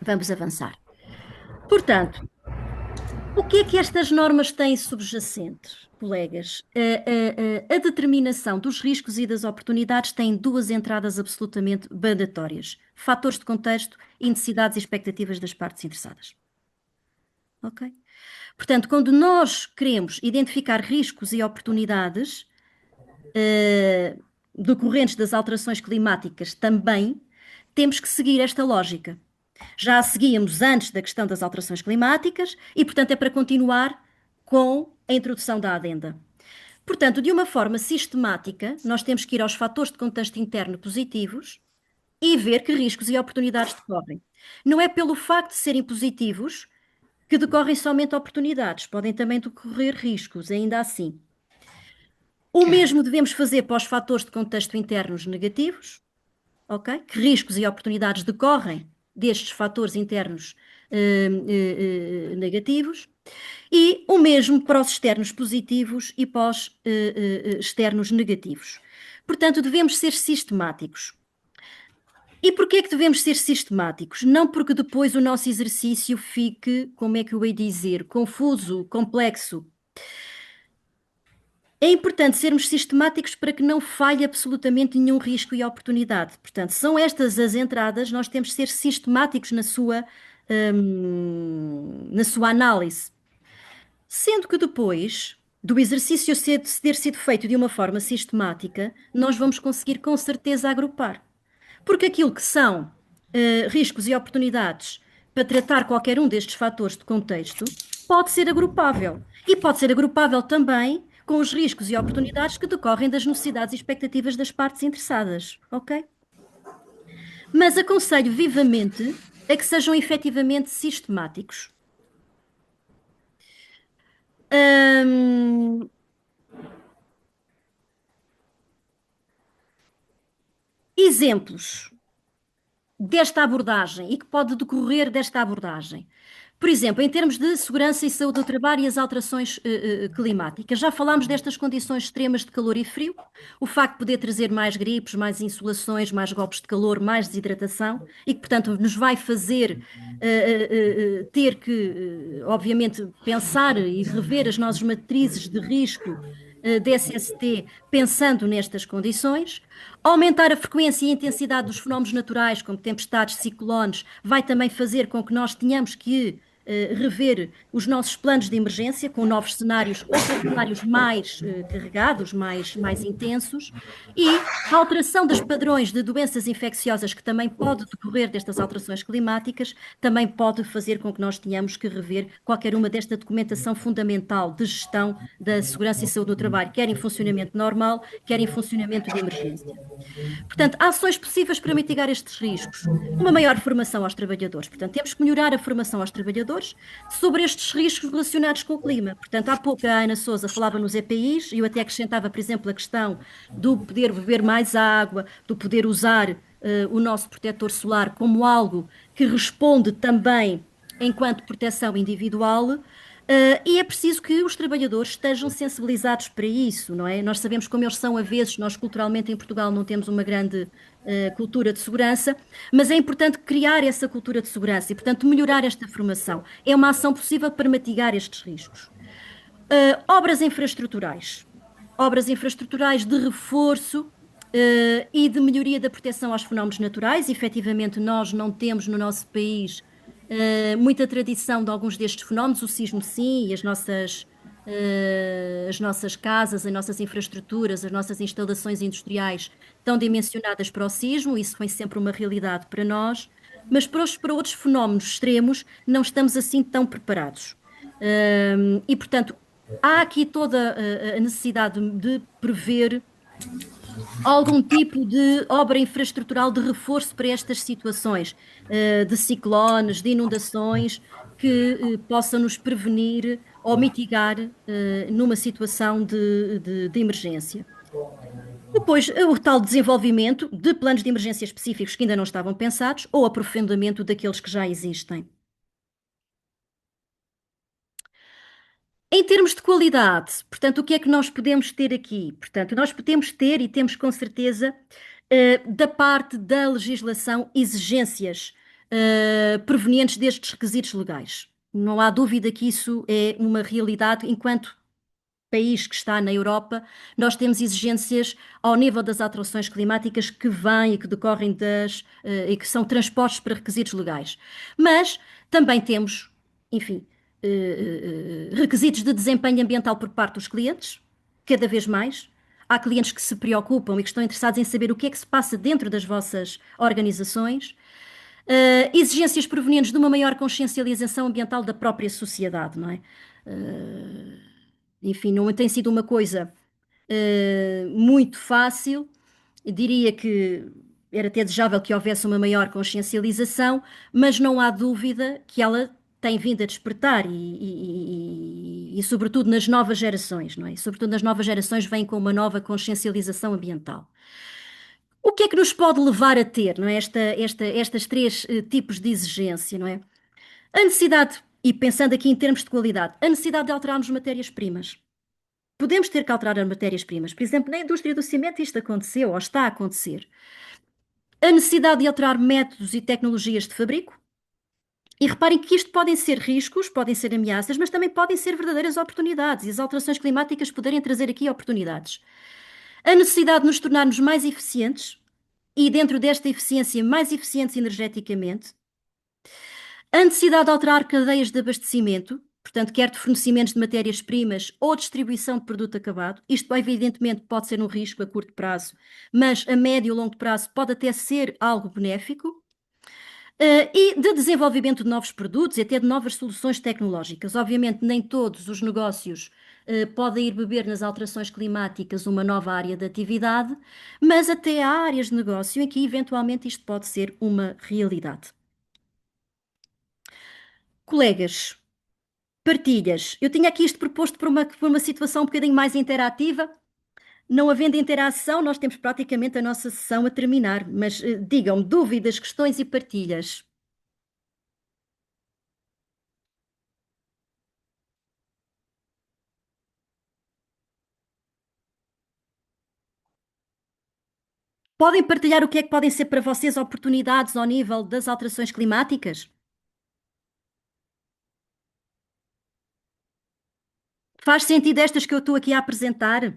Vamos avançar. Portanto, o que é que estas normas têm subjacentes, colegas? A determinação dos riscos e das oportunidades tem duas entradas absolutamente mandatórias: fatores de contexto e necessidades e expectativas das partes interessadas. Ok? Portanto, quando nós queremos identificar riscos e oportunidades decorrentes das alterações climáticas também, temos que seguir esta lógica. Já a seguíamos antes da questão das alterações climáticas e, portanto, é para continuar com a introdução da adenda. Portanto, de uma forma sistemática, nós temos que ir aos fatores de contexto interno positivos e ver que riscos e oportunidades decorrem. Não é pelo facto de serem positivos que decorrem somente oportunidades, podem também decorrer riscos, ainda assim. O mesmo devemos fazer para os fatores de contexto internos negativos, ok? Que riscos e oportunidades decorrem destes fatores internos negativos, e o mesmo para os externos positivos e para os externos negativos. Portanto, devemos ser sistemáticos. E porquê é que devemos ser sistemáticos? Não porque depois o nosso exercício fique, como é que eu hei dizer, confuso, complexo. É importante sermos sistemáticos para que não falhe absolutamente nenhum risco e oportunidade. Portanto, são estas as entradas, nós temos de ser sistemáticos na sua análise. Sendo que depois do exercício ter sido feito de uma forma sistemática, nós vamos conseguir com certeza agrupar. Porque aquilo que são riscos e oportunidades para tratar qualquer um destes fatores de contexto pode ser agrupável. E pode ser agrupável também com os riscos e oportunidades que decorrem das necessidades e expectativas das partes interessadas, ok? Mas aconselho vivamente a que sejam efetivamente sistemáticos. Exemplos desta abordagem e que pode decorrer desta abordagem. Por exemplo, em termos de segurança e saúde do trabalho e as alterações climáticas, já falámos destas condições extremas de calor e frio, o facto de poder trazer mais gripes, mais insolações, mais golpes de calor, mais desidratação e que, portanto, nos vai fazer ter que, obviamente, pensar e rever as nossas matrizes de risco de SST pensando nestas condições. Aumentar a frequência e a intensidade dos fenómenos naturais, como tempestades, ciclones, vai também fazer com que nós tenhamos que rever os nossos planos de emergência com novos cenários ou com cenários mais carregados, mais intensos, e a alteração dos padrões de doenças infecciosas que também pode decorrer destas alterações climáticas, também pode fazer com que nós tenhamos que rever qualquer uma desta documentação fundamental de gestão da segurança e saúde no trabalho, quer em funcionamento normal, quer em funcionamento de emergência. Portanto, ações possíveis para mitigar estes riscos. Uma maior formação aos trabalhadores. Portanto, temos que melhorar a formação aos trabalhadores sobre estes riscos relacionados com o clima. Portanto, há pouco a Ana Sousa falava nos EPIs e eu até acrescentava, por exemplo, a questão do poder beber mais água, do poder usar o nosso protetor solar como algo que responde também enquanto proteção individual. E é preciso que os trabalhadores estejam sensibilizados para isso, não é? Nós sabemos como eles são avessos, nós culturalmente em Portugal não temos uma grande cultura de segurança, mas é importante criar essa cultura de segurança e, portanto, melhorar esta formação. É uma ação possível para mitigar estes riscos. Obras infraestruturais. Obras infraestruturais de reforço e de melhoria da proteção aos fenómenos naturais. Efetivamente, nós não temos no nosso país muita tradição de alguns destes fenómenos, o sismo sim, e as nossas casas, as nossas infraestruturas, as nossas instalações industriais estão dimensionadas para o sismo, isso foi sempre uma realidade para nós, mas para outros fenómenos extremos não estamos assim tão preparados. E, portanto, há aqui toda a necessidade de prever algum tipo de obra infraestrutural de reforço para estas situações de ciclones, de inundações, que possam nos prevenir ou mitigar numa situação de emergência. Depois, o tal desenvolvimento de planos de emergência específicos que ainda não estavam pensados ou aprofundamento daqueles que já existem. Em termos de qualidade, portanto, o que é que nós podemos ter aqui? Portanto, nós podemos ter e temos com certeza, da parte da legislação, exigências, provenientes destes requisitos legais. Não há dúvida que isso é uma realidade enquanto país que está na Europa, nós temos exigências ao nível das alterações climáticas que vêm e que decorrem e que são transpostos para requisitos legais. Mas também temos, enfim, requisitos de desempenho ambiental por parte dos clientes, cada vez mais. Há clientes que se preocupam e que estão interessados em saber o que é que se passa dentro das vossas organizações. Exigências provenientes de uma maior consciencialização ambiental da própria sociedade, não é? Enfim, não tem sido uma coisa muito fácil. Eu diria que era até desejável que houvesse uma maior consciencialização, mas não há dúvida que ela tem vindo a despertar e sobretudo nas novas gerações, não é? E, sobretudo nas novas gerações vem com uma nova consciencialização ambiental. O que é que nos pode levar a ter, não é? Estas três tipos de exigência, não é? A necessidade, e pensando aqui em termos de qualidade, a necessidade de alterarmos matérias-primas. Podemos ter que alterar as matérias-primas. Por exemplo, na indústria do cimento isto aconteceu ou está a acontecer. A necessidade de alterar métodos e tecnologias de fabrico. E reparem que isto podem ser riscos, podem ser ameaças, mas também podem ser verdadeiras oportunidades e as alterações climáticas poderem trazer aqui oportunidades. A necessidade de nos tornarmos mais eficientes e, dentro desta eficiência, mais eficientes energeticamente. A necessidade de alterar cadeias de abastecimento, portanto, quer de fornecimentos de matérias-primas ou distribuição de produto acabado. Isto, evidentemente, pode ser um risco a curto prazo, mas a médio e longo prazo pode até ser algo benéfico. E de desenvolvimento de novos produtos e até de novas soluções tecnológicas. Obviamente, nem todos os negócios podem ir beber nas alterações climáticas uma nova área de atividade, mas até há áreas de negócio em que, eventualmente, isto pode ser uma realidade. Colegas, partilhas. Eu tinha aqui isto proposto por uma situação um bocadinho mais interativa. Não havendo interação, nós temos praticamente a nossa sessão a terminar. Mas digam-me dúvidas, questões e partilhas. Podem partilhar o que é que podem ser para vocês oportunidades ao nível das alterações climáticas? Faz sentido estas que eu estou aqui a apresentar?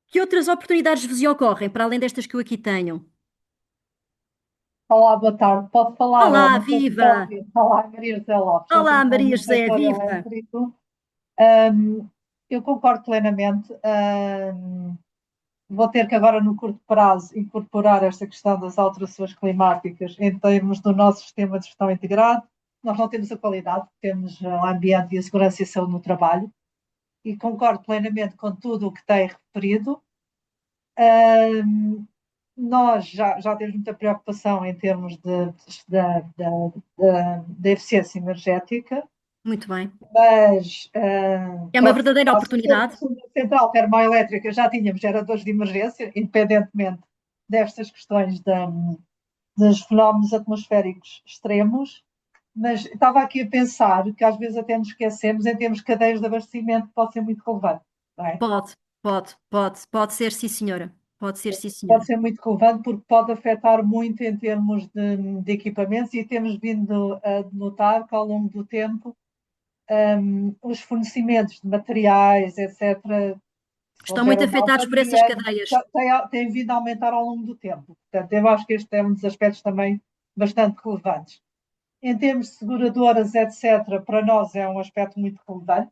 Que outras oportunidades vos ocorrem, para além destas que eu aqui tenho? Olá, boa tarde. Pode falar? Olá, Não sei se está a viva! ouvir. Olá, Maria José Lopes, Olá, atenção Maria do José, setor viva! elétrico. Ahm, eu concordo plenamente. Vou ter que agora, no curto prazo, incorporar esta questão das alterações climáticas em termos do nosso sistema de gestão integrado. Nós não temos a qualidade, temos o ambiente e a segurança e a saúde no trabalho. E concordo plenamente com tudo o que tem referido. Ahm, Nós já temos muita preocupação em termos da eficiência energética, Muito bem. mas É uma verdadeira oportunidade. a central termoelétrica já tínhamos geradores de emergência, independentemente destas questões dos fenómenos atmosféricos extremos, mas estava aqui a pensar que às vezes até nos esquecemos em termos de cadeias de abastecimento que pode ser muito relevante, não é? Pode ser, sim, senhora. Pode ser, sim, Pode senhora. ser muito relevante porque pode afetar muito em termos de equipamentos e temos vindo a notar que ao longo do tempo os fornecimentos de materiais, etc., se Estão houver muito uma afetados por essas avaria, cadeias. tem vindo a aumentar ao longo do tempo. Portanto, eu acho que este é um dos aspectos também bastante relevantes. Em termos de seguradoras, etc., para nós é um aspecto muito relevante.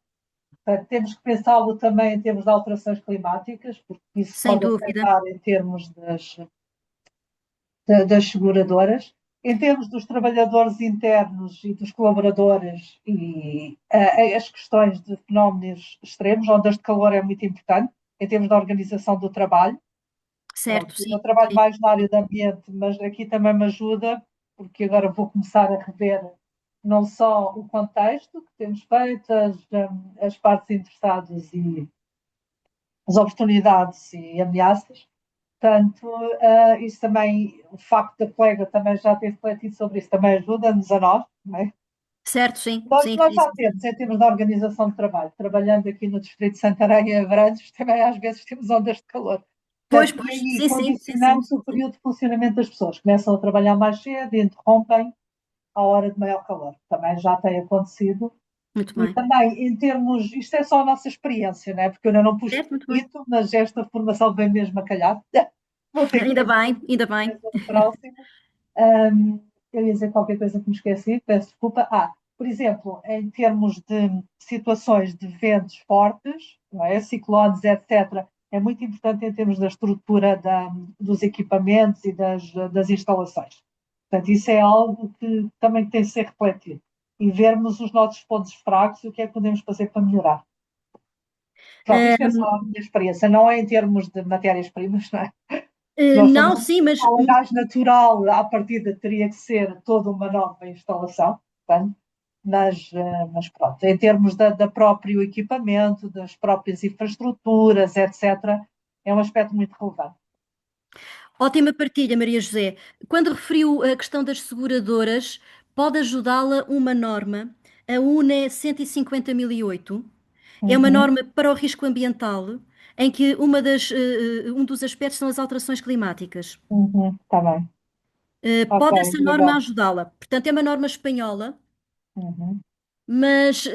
Portanto, temos que pensá-lo também em termos de alterações climáticas, porque isso Sem pode dúvida. afetar em termos das seguradoras. Em termos dos trabalhadores internos e dos colaboradores e as questões de fenómenos extremos, ondas de calor é muito importante, em termos da organização do trabalho. Certo, Eu sim, trabalho sim. mais na área do ambiente, mas aqui também me ajuda, porque agora vou começar a rever não só o contexto que temos feito, as partes interessadas e as oportunidades e ameaças. Portanto, isso também, o facto da colega também já ter refletido sobre isso, também ajuda-nos a nós, não é? Certo, sim, Nós, sim, nós sim, já sim. temos, em termos de organização de trabalho, trabalhando aqui no Distrito de Santarém e Abrantes, também às vezes temos ondas de calor. Pois, Portanto, e pois, aí sim, sim, sim, sim, condicionamos o sim. período de funcionamento das pessoas. Começam a trabalhar mais cedo e interrompem à hora de maior calor. Também já tem acontecido. Muito E bem. também, em termos, isto é só a nossa experiência, não é? Porque eu ainda não pus Certo, muito bem. muito, mas esta formação vem mesmo a calhar. Vou ter que Ainda fazer bem, ainda bem. no próximo. Um, eu ia dizer qualquer coisa que me esqueci, peço desculpa. Por exemplo, em termos de situações de ventos fortes, não é? Ciclones, etc., é muito importante em termos da estrutura dos equipamentos e das instalações. Portanto, isso é algo que também tem de ser refletido. E vermos os nossos pontos fracos e o que é que podemos fazer para melhorar. Pronto, isto é só a minha experiência, não é em termos de matérias-primas, não é? Nós somos Não, uma sim, mas escola gás natural, à partida teria que ser toda uma nova instalação, portanto, mas pronto, em termos da próprio equipamento, das próprias infraestruturas, etc., é um aspecto muito relevante. ótima partilha, Maria José. Quando referiu a questão das seguradoras, pode ajudá-la uma norma, a UNE 150.008. É uma Uhum, norma para o risco ambiental, em que um dos aspectos são as alterações climáticas. uhum, tá bem. Ok, Pode essa norma obrigado. ajudá-la. Portanto, é uma norma espanhola, Uhum, mas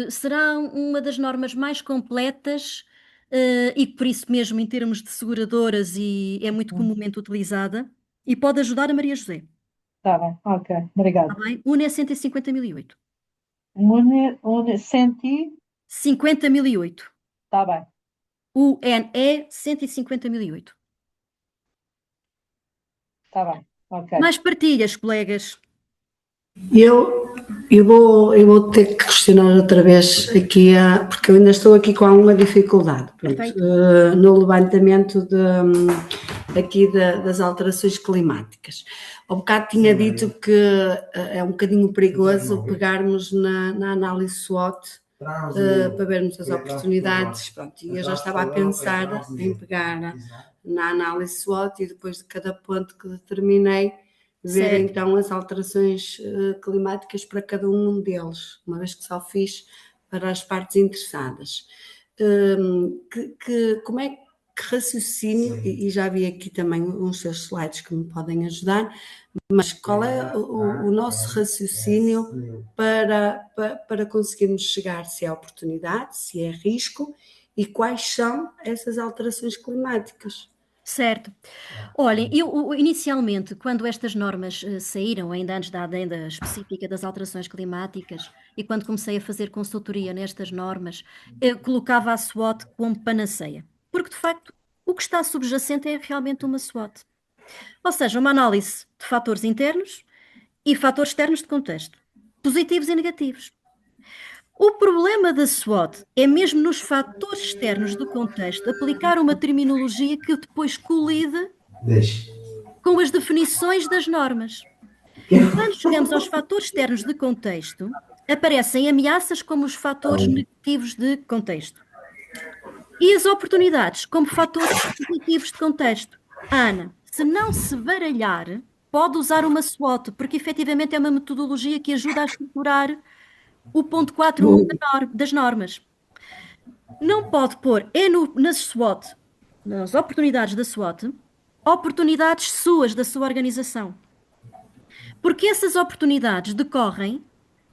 será uma das normas mais completas e por isso mesmo, em termos de seguradoras, e é muito uhum, comumente utilizada, e pode ajudar a Maria José. tá bem, ok, Está obrigado. bem? UNE 150.008. Senti, 50.008. tá bem, UNE 150.008. tá bem, ok. Mais partilhas, colegas. Eu, eu vou ter que questionar outra vez aqui, porque eu ainda estou aqui com alguma dificuldade, pronto, Perfeito. no levantamento aqui das alterações climáticas. Há bocado tinha dito que é um bocadinho perigoso pegarmos na análise SWOT, para vermos as oportunidades, pronto, e eu já estava a pensar em pegar na análise SWOT e depois de cada ponto que determinei, ver Certo. então as alterações climáticas para cada um deles, uma vez que só fiz para as partes interessadas. Como é que raciocínio, e já vi aqui também uns seus slides que me podem ajudar, mas qual é o nosso raciocínio para conseguirmos chegar, se é oportunidade, se é risco, e quais são essas alterações climáticas? Certo. Olhem, inicialmente, quando estas normas saíram, ainda antes da adenda específica das alterações climáticas, e quando comecei a fazer consultoria nestas normas, eu colocava a SWOT como panaceia. Porque, de facto, o que está subjacente é realmente uma SWOT. Ou seja, uma análise de fatores internos e fatores externos de contexto, positivos e negativos. O problema da SWOT é mesmo nos fatores externos do contexto aplicar uma terminologia que depois colide com as definições das normas. Quando chegamos aos fatores externos de contexto, aparecem ameaças como os fatores negativos de contexto e as oportunidades como fatores positivos de contexto. Ana, se não se baralhar, pode usar uma SWOT, porque efetivamente é uma metodologia que ajuda a estruturar o ponto 4.1 das normas. Não pode pôr, nas SWOT, nas oportunidades da SWOT, oportunidades suas da sua organização. Porque essas oportunidades decorrem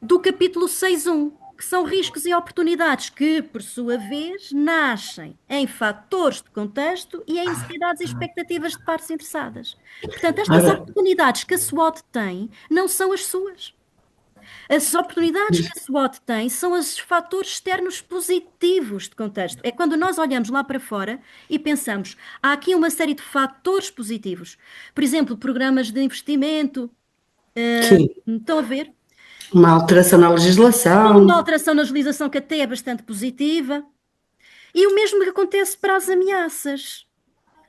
do capítulo 6.1, que são riscos e oportunidades que, por sua vez, nascem em fatores de contexto e em necessidades e expectativas de partes interessadas. Portanto, estas Ora, oportunidades que a SWOT tem não são as suas. As oportunidades que a SWOT tem são os fatores externos positivos de contexto. É quando nós olhamos lá para fora e pensamos, há aqui uma série de fatores positivos. Por exemplo, programas de investimento, Sim, Estão a ver? uma alteração na legislação. Uma alteração na legislação que até é bastante positiva. E o mesmo que acontece para as ameaças.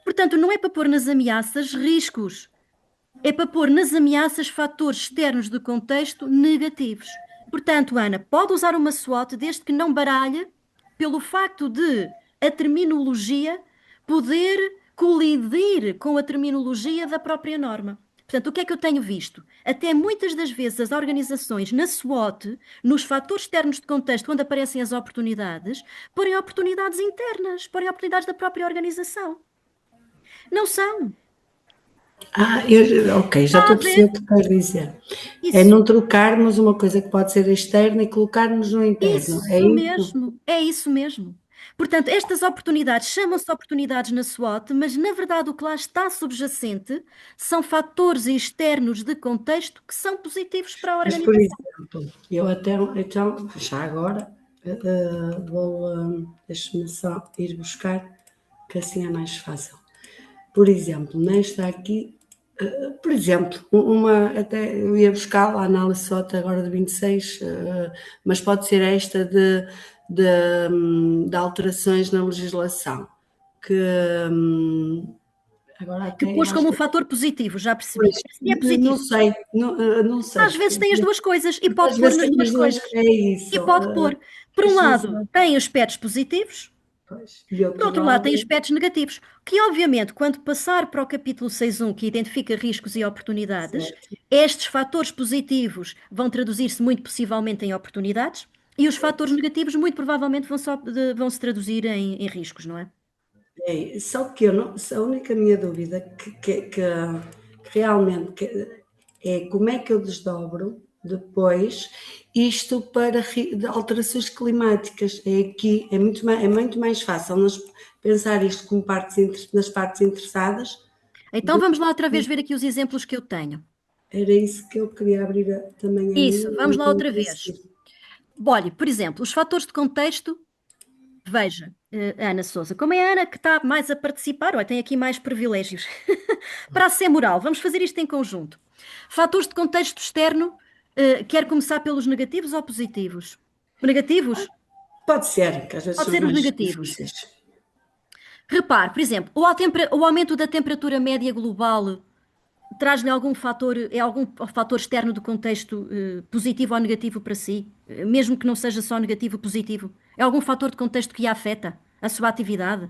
Portanto, não é para pôr nas ameaças riscos, é para pôr nas ameaças fatores externos de contexto negativos. Portanto, Ana, pode usar uma SWOT desde que não baralhe pelo facto de a terminologia poder colidir com a terminologia da própria norma. Portanto, o que é que eu tenho visto? Até muitas das vezes as organizações na SWOT, nos fatores externos de contexto, onde aparecem as oportunidades, porem oportunidades internas, porem oportunidades da própria organização. Não são. Ok, já Está estou a a perceber ver? o que estás a dizer. É Isso. não trocarmos uma coisa que pode ser externa e colocarmos no interno. É Isso isso? mesmo, é isso mesmo. Portanto, estas oportunidades chamam-se oportunidades na SWOT, mas na verdade o que lá está subjacente são fatores externos de contexto que são positivos para a Mas, por organização. exemplo, eu até, então, já agora, deixa-me só ir buscar, que assim é mais fácil. Por exemplo, nesta aqui, por exemplo, até eu ia buscar a análise SWOT agora de 26, mas pode ser esta de alterações na legislação, que agora Que até eu pôs acho como um que fator positivo, já percebi. pois, Esse é não positivo. sei, não sei, Às vezes tem as duas coisas e porque pode às pôr vezes nas tem duas as duas, coisas. é E isso, pode pôr. Por um deixa-me lado, só, tem aspectos positivos. pois, e Por outro outro lado, lado, tem aspectos negativos, que obviamente, quando passar para o capítulo 6.1, que identifica riscos e oportunidades, certo, estes fatores positivos vão traduzir-se muito possivelmente em oportunidades e os fatores negativos muito provavelmente vão se traduzir em riscos, não é? só que eu não, a única minha dúvida que realmente é como é que eu desdobro depois isto para de alterações climáticas. É aqui, é muito mais fácil nós pensar isto como nas partes interessadas. Então vamos lá outra vez ver aqui os exemplos que eu tenho. Era isso que eu queria abrir também a Isso, minha, vamos lá não outra vez. consegui. Olhe, por exemplo, os fatores de contexto. Veja, Ana Souza, como é a Ana que está mais a participar, olha, tem aqui mais privilégios. Para a ser moral, vamos fazer isto em conjunto. Fatores de contexto externo, quer começar pelos negativos ou positivos? Negativos? Pode ser, que às vezes Pode são os ser os mais negativos. difíceis. Repare, por exemplo, o aumento da temperatura média global traz-lhe algum fator externo de contexto positivo ou negativo para si? Mesmo que não seja só negativo, positivo. É algum fator de contexto que a afeta a sua atividade?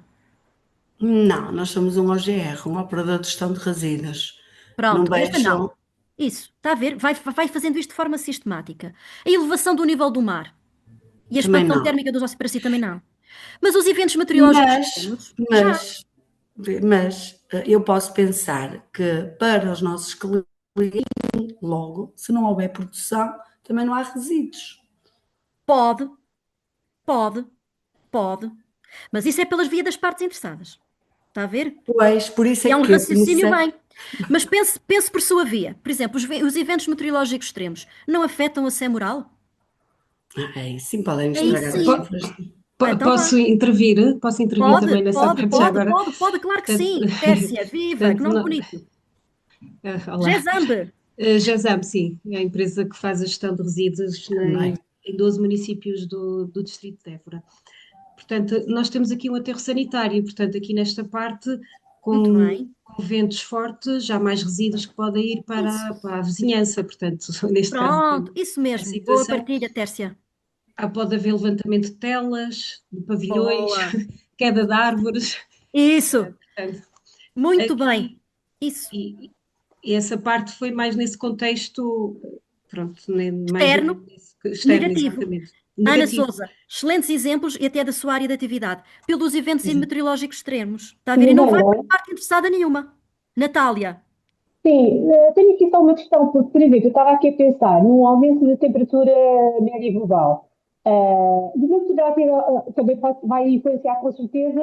Não, nós somos um OGR, um operador de gestão de resíduos. Não Pronto, esta não. vejam, Isso, está a ver? Vai fazendo isto de forma sistemática. A elevação do nível do mar e a também expansão não. térmica dos oceanos para si também não. Mas os eventos meteorológicos Mas, extremos, já. mas, mas eu posso pensar que para os nossos clientes, logo, se não houver produção, também não há resíduos. Pode, pode, pode. Mas isso é pelas vias das partes interessadas. Está a ver? Pois, por isso E é é um que eu raciocínio comecei. bem. Mas pense por sua via. Por exemplo, os eventos meteorológicos extremos não afetam a sé moral? Ai, sim, podem Aí estragar as sim. cifras. Então vá. Posso intervir Pode, também nessa pode, parte já pode, agora. pode, pode, claro que Portanto, sim. Tércia, viva, que portanto, nome bonito. olá. Jezambe. Gesam, sim, é a empresa que faz a gestão de resíduos Também. em 12 municípios do Distrito de Évora. Portanto, nós temos aqui um aterro sanitário, portanto, aqui nesta parte, Muito com, bem. com ventos fortes, já há mais resíduos que podem ir Isso. para a vizinhança, portanto, neste caso, Pronto, isso a mesmo. Boa situação. partilha, Tércia. Pode haver levantamento de telas, de pavilhões, Boa. queda de árvores, Isso. portanto, Muito bem. aqui, Isso. e essa parte foi mais nesse contexto, pronto, mais Externo, externo, negativo. exatamente. Ana Negativo. Souza, excelentes exemplos e até da sua área de atividade. Pelos eventos meteorológicos extremos. Está a ver? E não vai para Luana, parte interessada nenhuma. Natália. sim, tenho aqui só uma questão, porque, por exemplo, eu estava aqui a pensar num aumento da temperatura média global. Digamos que também vai influenciar, com certeza,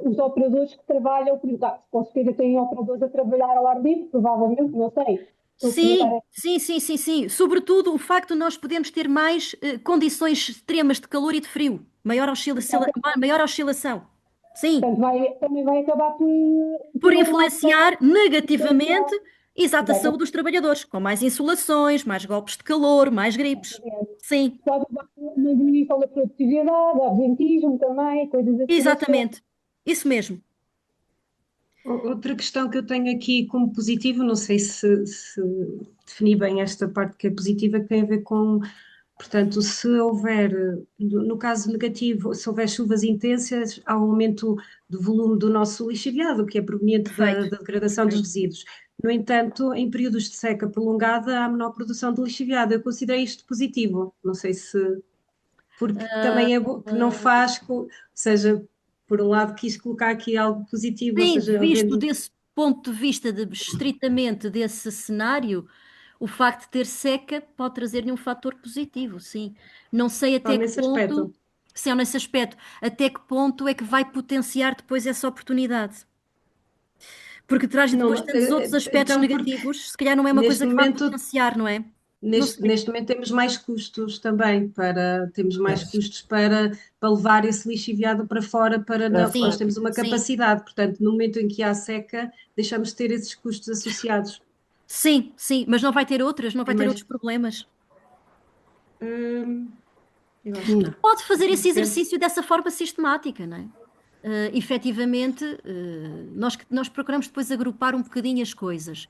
os operadores que trabalham, por exemplo, com certeza têm operadores a trabalhar ao ar livre, provavelmente, não sei. Estou a comentar. Sim, sim, sim, sim, sim. Sobretudo o facto de nós podermos ter mais condições extremas de calor e de frio. Maior oscilação. Sim. Portanto, também vai acabar por Por ter um lado influenciar influenciar. negativamente Exato, a Exatamente. saúde dos trabalhadores, com mais insolações, mais golpes de calor, mais gripes. Sim, Pode levar a uma diminuição da produtividade, absentismo também, coisas assim desse género. exatamente. Isso mesmo. Outra questão que eu tenho aqui como positivo, não sei se defini bem esta parte que é positiva, que tem a ver com, portanto, se houver, no caso negativo, se houver chuvas intensas, há um aumento do volume do nosso lixariado, que é proveniente da Perfeito. degradação dos Perfeito. resíduos. No entanto, em períodos de seca prolongada, há menor produção de lixariado. Eu considerei isto positivo, não sei se porque também é que não faz, ou seja, por um lado quis colocar aqui algo positivo, ou Sim, seja, visto havendo desse ponto de vista, estritamente desse cenário, o facto de ter seca pode trazer-lhe um fator positivo, sim. Não sei só até que nesse aspecto. ponto, se é nesse aspecto, até que ponto é que vai potenciar depois essa oportunidade. Porque traz depois Não, tantos outros aspectos então, porque negativos, se calhar não é uma neste coisa que vá momento, potenciar, não é? Não neste, sei. neste momento temos mais custos também temos mais Pois, custos para levar esse lixo enviado para fora, para nós fora. Sim, temos uma sim, capacidade, portanto, no momento em que há seca, deixamos de ter esses custos associados. sim, sim, mas não vai ter outras, não vai ter outros Mas, problemas. eu acho que Não. Pode fazer esse depende. exercício dessa forma sistemática, não é? Efetivamente, nós procuramos depois agrupar um bocadinho as coisas,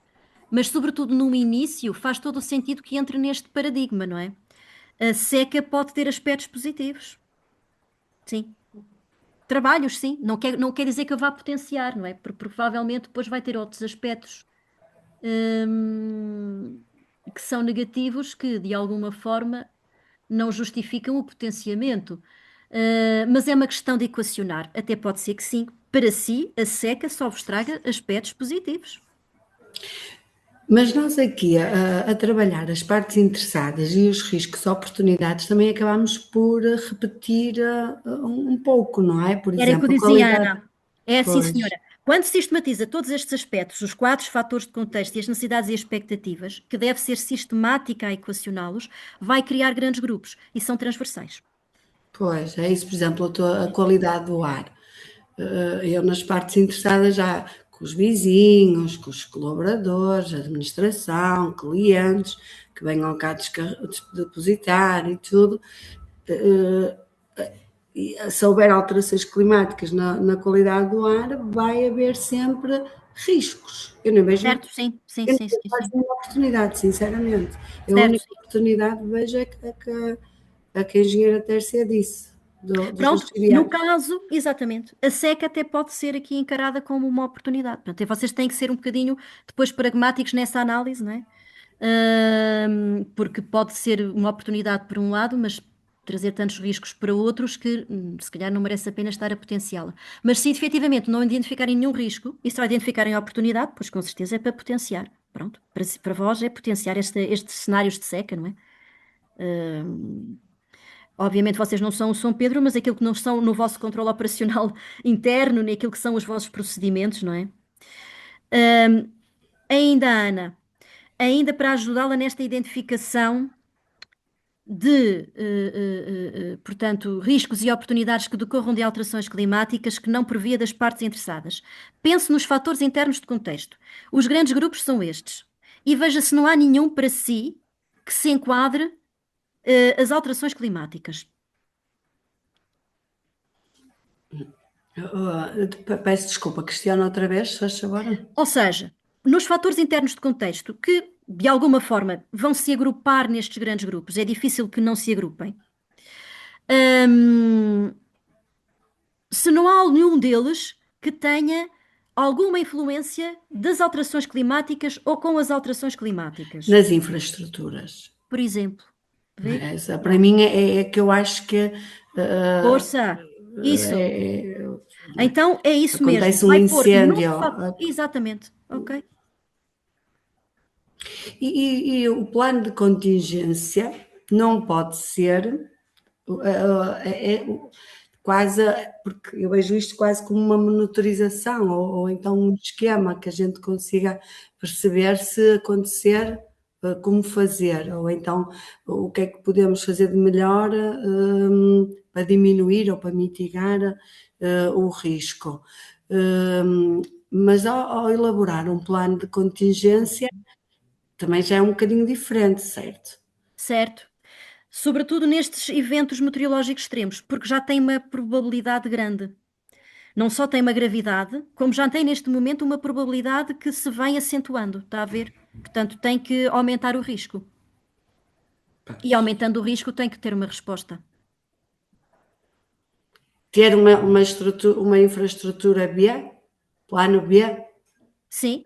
mas sobretudo no início faz todo o sentido que entre neste paradigma, não é? A seca pode ter aspectos positivos, sim. Trabalhos, sim. Não quer dizer que eu vá potenciar, não é? Porque provavelmente depois vai ter outros aspectos, hum, que são negativos que, de alguma forma, não justificam o potenciamento. Mas é uma questão de equacionar. Até pode ser que sim, para si, a seca só vos traga aspectos positivos. Mas nós aqui a trabalhar as partes interessadas e os riscos, oportunidades, também acabamos por repetir um pouco, não é? Por Era o que eu exemplo, dizia, qualidade. Ana. É assim, Pois, senhora. Quando sistematiza todos estes aspectos, os quatro fatores de contexto e as necessidades e expectativas, que deve ser sistemática a equacioná-los, vai criar grandes grupos e são transversais. pois, é isso, por exemplo, a qualidade do ar. Eu nas partes interessadas já com os vizinhos, com os colaboradores, administração, clientes, que venham cá depositar e tudo. eh, e se houver alterações climáticas na qualidade do ar, vai haver sempre riscos. Certo? Sim, sim, Eu não sim, vejo sim, quase sim. nenhuma oportunidade, sinceramente. Eu a Certo, única sim. oportunidade que vejo é que a engenheira Tércia disse, dos Pronto, no lixiviados. caso, exatamente, a seca até pode ser aqui encarada como uma oportunidade. Portanto, vocês têm que ser um bocadinho depois pragmáticos nessa análise, não é? Porque pode ser uma oportunidade por um lado, mas trazer tantos riscos para outros que se calhar não merece a pena estar a potenciá-la. Mas se efetivamente não identificarem nenhum risco e só identificarem a oportunidade, pois com certeza é para potenciar. Pronto, para vós é potenciar estes cenários de seca, não é? Hum, Obviamente vocês não são o São Pedro, mas aquilo que não estão no vosso controle operacional interno, nem aquilo que são os vossos procedimentos, não é? Hum, Ainda, Ana, ainda para ajudá-la nesta identificação de, portanto, riscos e oportunidades que decorram de alterações climáticas que não previa das partes interessadas. Pense nos fatores internos de contexto. Os grandes grupos são estes. E veja se não há nenhum para si que se enquadre, as alterações climáticas. Peço desculpa, Cristiano, outra vez, se faz favor. Ou seja, nos fatores internos de contexto, que de alguma forma vão se agrupar nestes grandes grupos, é difícil que não se agrupem. Hum, Se não há nenhum deles que tenha alguma influência das alterações climáticas ou com as alterações climáticas. Nas infraestruturas. Por exemplo, vê? Essa, para Pronto. mim, é que eu acho que Força! Isso! é- é- Então é isso mesmo. acontece um Vai pôr no incêndio. Exatamente. Ok. E o plano de contingência não pode ser quase, porque eu vejo isto quase como uma monitorização ou então um esquema que a gente consiga perceber se acontecer, como fazer, ou então o que é que podemos fazer de melhor para diminuir ou para mitigar o risco. mas ao elaborar um plano de contingência, também já é um bocadinho diferente, certo? Certo? Sobretudo nestes eventos meteorológicos extremos, porque já tem uma probabilidade grande. Não só tem uma gravidade, como já tem neste momento uma probabilidade que se vai acentuando, está a ver? Portanto, tem que aumentar o risco. E aumentando o risco, tem que ter uma resposta. Ter uma infraestrutura B, plano B, Sim,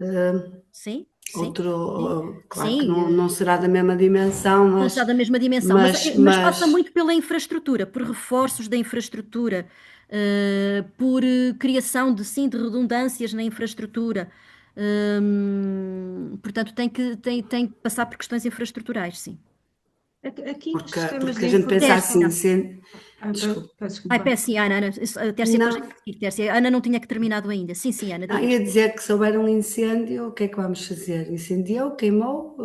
sim, sim, outro, claro que sim. não será da mesma dimensão, Não está da mesma dimensão, mas passa muito pela infraestrutura, por reforços da infraestrutura, por criação de, sim, de redundâncias na infraestrutura. Portanto, tem que passar por questões infraestruturais, sim. Aqui nos sistemas porque de a gente pensa informação. assim, Desculpa. Ai, Desculpa. peço, sim, Ana, Tércia, depois Não. é que seguir, Tércia. A Ana não tinha que terminado ainda. Sim, sim, Ana, diga. Ia dizer que se houver um incêndio, o que é que vamos fazer? Incendiou, queimou,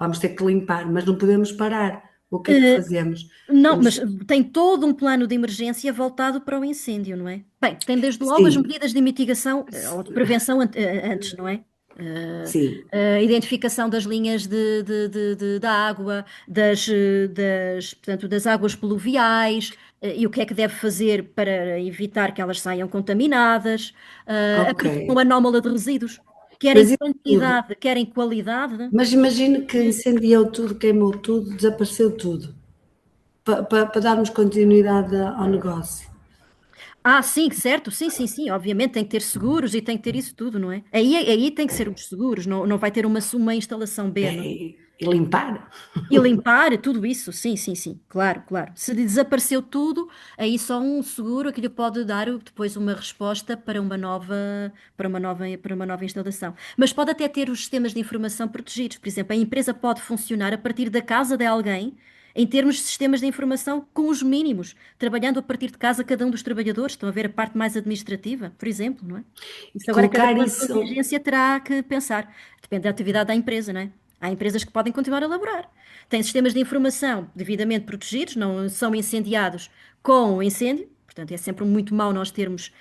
vamos ter que limpar, mas não podemos parar. O que é que Eh, fazemos? Não, Temos, mas tem todo um plano de emergência voltado para o incêndio, não é? Bem, tem desde logo as sim, medidas de mitigação ou de prevenção antes, não é? Eh, sim, a identificação das linhas da água, portanto, das águas pluviais, e o que é que deve fazer para evitar que elas saiam contaminadas, a ok. produção anómala de resíduos, quer em Mas isso tudo. quantidade, quer em qualidade. Mas imagino que incendiou tudo, queimou tudo, desapareceu tudo, para darmos continuidade ao negócio. Ah, sim, certo, sim, sim, sim, obviamente tem que ter seguros e tem que ter isso tudo, não é? Aí tem que ser os seguros, não vai ter uma instalação B, não é? E limpar. E limpar tudo isso, sim, sim, sim, claro, claro. Se desapareceu tudo, aí só um seguro que lhe pode dar depois uma resposta para uma nova instalação. Mas pode até ter os sistemas de informação protegidos. Por exemplo, a empresa pode funcionar a partir da casa de alguém, em termos de sistemas de informação com os mínimos, trabalhando a partir de casa cada um dos trabalhadores. Estão a ver a parte mais administrativa, por exemplo, não é? Isso agora cada Colocar plano de isso, contingência terá que pensar. Depende da atividade da empresa, não é? Há empresas que podem continuar a elaborar. Têm sistemas de informação devidamente protegidos, não são incendiados com o incêndio. Portanto, é sempre muito mau nós termos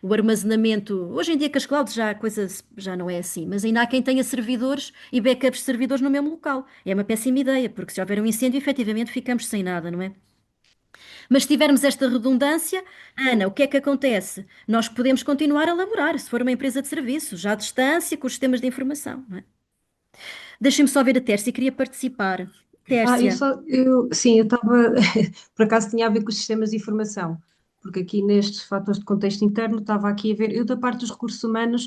o armazenamento. Hoje em dia, com as clouds, já a coisa já não é assim, mas ainda há quem tenha servidores e backups de servidores no mesmo local. É uma péssima ideia, porque se houver um incêndio, efetivamente ficamos sem nada, não é? Mas se tivermos esta redundância, Ana, o que é que acontece? Nós podemos continuar a elaborar, se for uma empresa de serviços, já à distância, com os sistemas de informação, não é? Deixa-me só ver a Tércia, queria participar. Tércia, Sim, eu estava, por acaso tinha a ver com os sistemas de informação, porque aqui nestes fatores de contexto interno estava aqui a ver, eu da parte dos recursos humanos,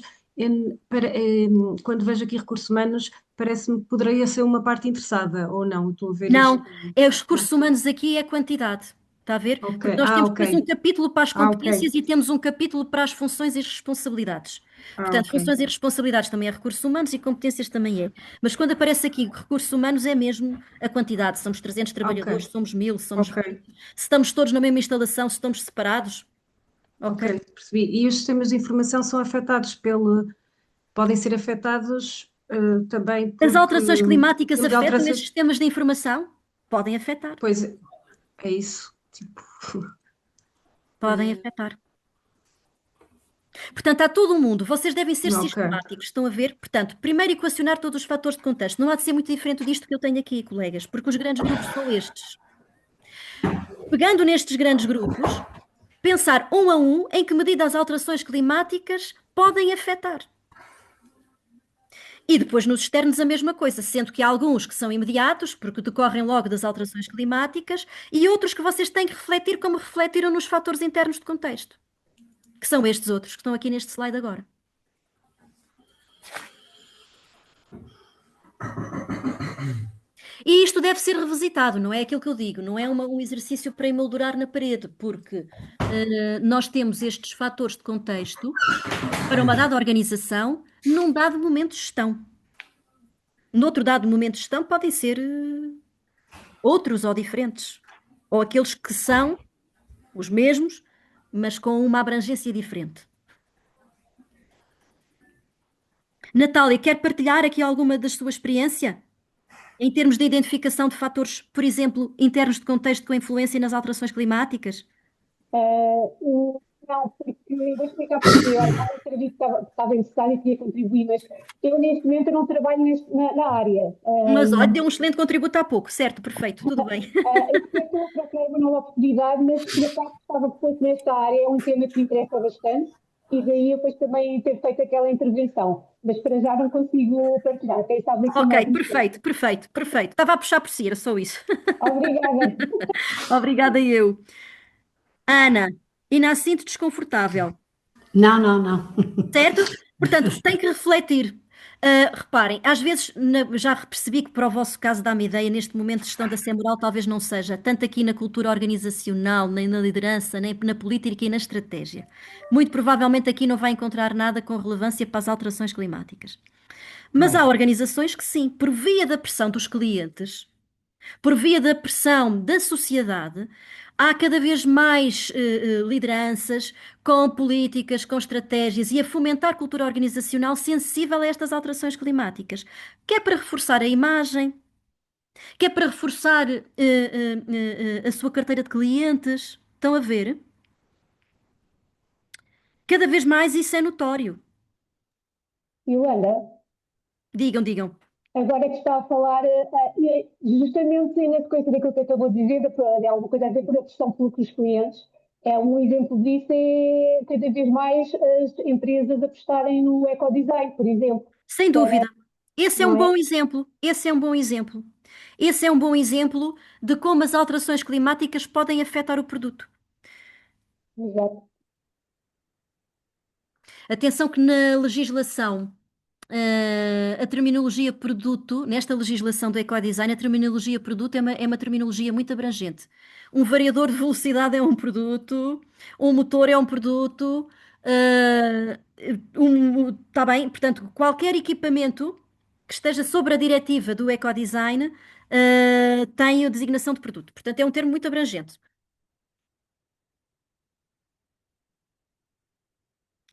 quando vejo aqui recursos humanos, parece-me que poderia ser uma parte interessada, ou não, estou a ver isto. não, é os recursos humanos aqui é quantidade, está a ver? Ok, Porque nós temos ok, depois um capítulo para as ok, competências e temos um capítulo para as funções e as responsabilidades. Portanto, ok, funções e responsabilidades também é recursos humanos e competências também é. Mas quando aparece aqui recursos humanos é mesmo a quantidade. Somos 300 ok, trabalhadores, somos 1000, somos ok, 20. Se estamos todos na mesma instalação, se estamos separados, ok, ok? percebi. E os sistemas de informação são afetados podem ser afetados também As porque alterações climáticas pelas afetam estes alterações, sistemas de informação? Podem afetar, pois é isso, tipo, podem afetar. Portanto, há todo o mundo. Vocês devem ser ok, sistemáticos, estão a ver? Portanto, primeiro equacionar todos os fatores de contexto. Não há de ser muito diferente disto que eu tenho aqui, colegas, porque os grandes grupos são estes. Pegando nestes grandes grupos, pensar um a um em que medida as alterações climáticas podem afetar. E depois nos externos a mesma coisa, sendo que há alguns que são imediatos, porque decorrem logo das alterações climáticas, e outros que vocês têm que refletir como refletiram nos fatores internos de contexto, que são estes outros que estão aqui neste slide agora. E isto deve ser revisitado, não é aquilo que eu digo, não é um exercício para emoldurar na parede, porque nós temos estes fatores de contexto para uma dada organização num dado momento de gestão. Noutro dado momento de gestão podem ser outros ou diferentes, ou aqueles que são os mesmos, mas com uma abrangência diferente. Natália, quer partilhar aqui alguma da sua experiência? Em termos de identificação de fatores, por exemplo, internos de contexto com influência nas alterações climáticas? Não, porque eu vou explicar porquê. Olha, há um serviço que estava interessado e queria contribuir, mas eu neste momento eu não trabalho na área. Mas olha, deu um excelente contributo há pouco, certo? Perfeito, tudo bem. Eu estou a procurar uma nova oportunidade, mas por acaso gostava que fosse nesta área, é um tema que me interessa bastante, e daí eu depois também ter feito aquela intervenção. Mas para já não consigo partilhar, quem sabe aqui Ok, mais um bocadinho. perfeito, perfeito, perfeito. Estava a puxar por si, era só isso. Obrigada. Obrigada eu. Ana, ainda sinto desconfortável, Não, não, não. certo? Portanto, tem que refletir. Reparem, às vezes já percebi que para o vosso caso dá-me ideia, neste momento, gestão da ser moral talvez não seja, tanto aqui na cultura organizacional, nem na liderança, nem na política e na estratégia. Muito provavelmente aqui não vai encontrar nada com relevância para as alterações climáticas. Mas há Claro. organizações que sim, por via da pressão dos clientes, por via da pressão da sociedade, há cada vez mais lideranças com políticas, com estratégias e a fomentar cultura organizacional sensível a estas alterações climáticas, que é para reforçar a imagem, que é para reforçar a sua carteira de clientes. Estão a ver? Cada vez mais isso é notório. Yolanda, Digam, digam. agora que está a falar, justamente na sequência daquilo que eu acabou de dizer, de alguma coisa a ver com a questão pelos clientes, um exemplo disso é cada vez mais as empresas apostarem no ecodesign, por exemplo, Sem dúvida. Esse é não um é? bom exemplo. Esse é um bom exemplo. Esse é um bom exemplo de como as alterações climáticas podem afetar o produto. Exato. Atenção que na legislação, a terminologia produto, nesta legislação do ecodesign, a terminologia produto é uma terminologia muito abrangente. Um variador de velocidade é um produto, um motor é um produto, está bem? Portanto, qualquer equipamento que esteja sob a diretiva do ecodesign, tem a designação de produto. Portanto, é um termo muito abrangente.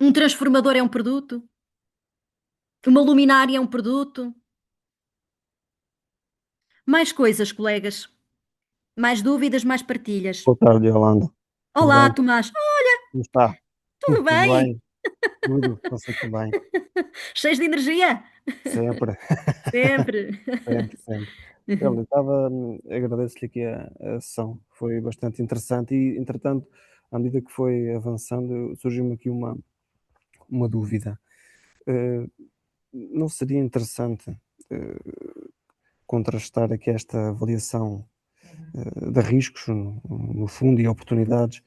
Um transformador é um produto, uma luminária é um produto. Mais coisas, colegas. Mais dúvidas, mais partilhas. Boa tarde, Yolanda. Tudo Olá, bem? Tomás. Como está? Tudo Tudo bem? bem? Tudo? Você também? Cheios de energia? Sempre, Sempre. sempre, sempre. Eu estava, agradeço-lhe aqui a sessão, foi bastante interessante e, entretanto, à medida que foi avançando, surgiu-me aqui uma dúvida. Eh, não seria interessante eh, contrastar aqui esta avaliação de riscos, no fundo, e oportunidades,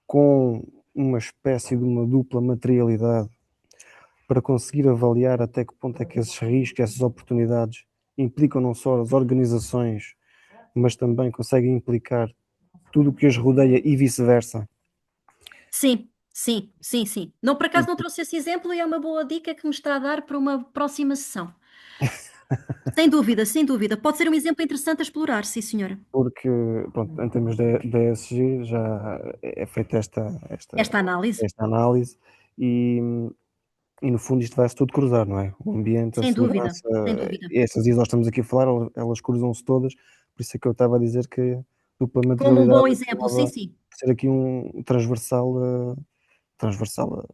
com uma espécie de uma dupla materialidade para conseguir avaliar até que ponto é que esses riscos, essas oportunidades implicam não só as organizações, mas também conseguem implicar tudo o que as rodeia e vice-versa. Sim, sim, sim, sim. Não, por acaso não trouxe esse exemplo e é uma boa dica que me está a dar para uma próxima sessão. Sem dúvida, sem dúvida. Pode ser um exemplo interessante a explorar, sim, senhora. Porque, pronto, em termos de ESG já é feita Esta análise. esta análise e no fundo isto vai-se tudo cruzar, não é? O ambiente, a Sem dúvida, segurança, sem dúvida. e estas ISOs estamos aqui a falar, elas cruzam-se todas, por isso é que eu estava a dizer que dupla Como um bom materialidade exemplo, sim, acabava sim. por ser aqui um transversal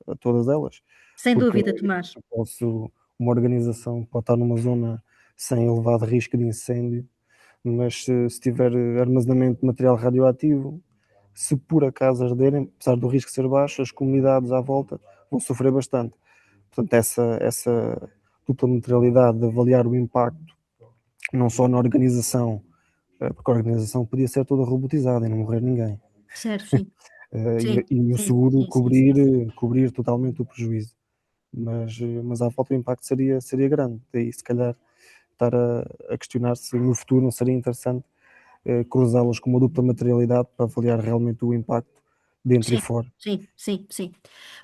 a todas elas, Sem porque dúvida, Tomás. uma organização pode estar numa zona sem elevado risco de incêndio, mas se tiver armazenamento de material radioativo, se por acaso arderem, apesar do risco ser baixo, as comunidades à volta vão sofrer bastante. Portanto, essa dupla materialidade de avaliar o impacto, não só na organização, porque a organização podia ser toda robotizada e não morrer ninguém, Certo, sim. Sim, e o sim, seguro sim, sim, sim. cobrir totalmente o prejuízo. Mas à volta o impacto seria grande. Daí, se calhar, estar a questionar se no futuro não seria interessante cruzá-las com uma dupla materialidade para avaliar realmente o impacto dentro e Sim, fora. sim, sim, sim.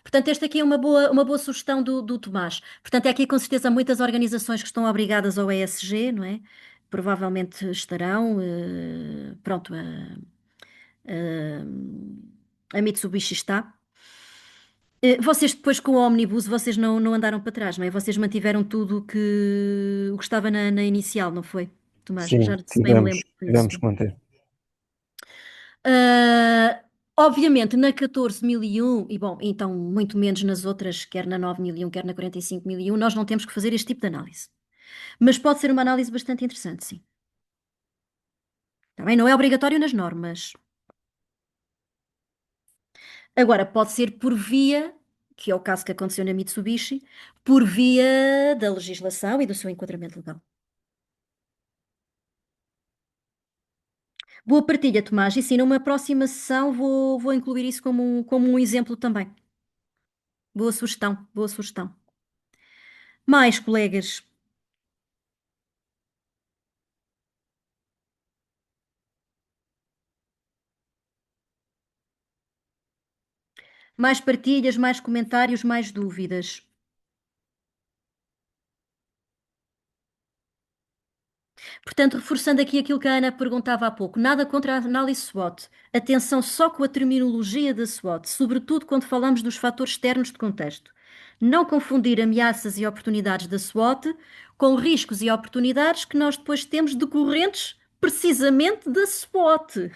Portanto, esta aqui é uma boa sugestão do Tomás. Portanto, é aqui com certeza muitas organizações que estão obrigadas ao ESG, não é? Provavelmente estarão, pronto, a Mitsubishi está. Vocês depois com o Omnibus, vocês não andaram para trás, não é? Vocês mantiveram tudo o que estava na inicial, não foi, Tomás? Sim, Já se bem me lembro, foi isso. tivemos que manter. Obviamente, na 14.001, e bom, então muito menos nas outras, quer na 9.001, quer na 45.001, nós não temos que fazer este tipo de análise. Mas pode ser uma análise bastante interessante, sim. Também não é obrigatório nas normas. Agora, pode ser por via, que é o caso que aconteceu na Mitsubishi, por via da legislação e do seu enquadramento legal. Boa partilha, Tomás. E sim, numa próxima sessão vou incluir isso como um exemplo também. Boa sugestão, boa sugestão. Mais colegas. Mais partilhas, mais comentários, mais dúvidas. Portanto, reforçando aqui aquilo que a Ana perguntava há pouco, nada contra a análise SWOT. Atenção só com a terminologia da SWOT, sobretudo quando falamos dos fatores externos de contexto. Não confundir ameaças e oportunidades da SWOT com riscos e oportunidades que nós depois temos decorrentes precisamente da SWOT.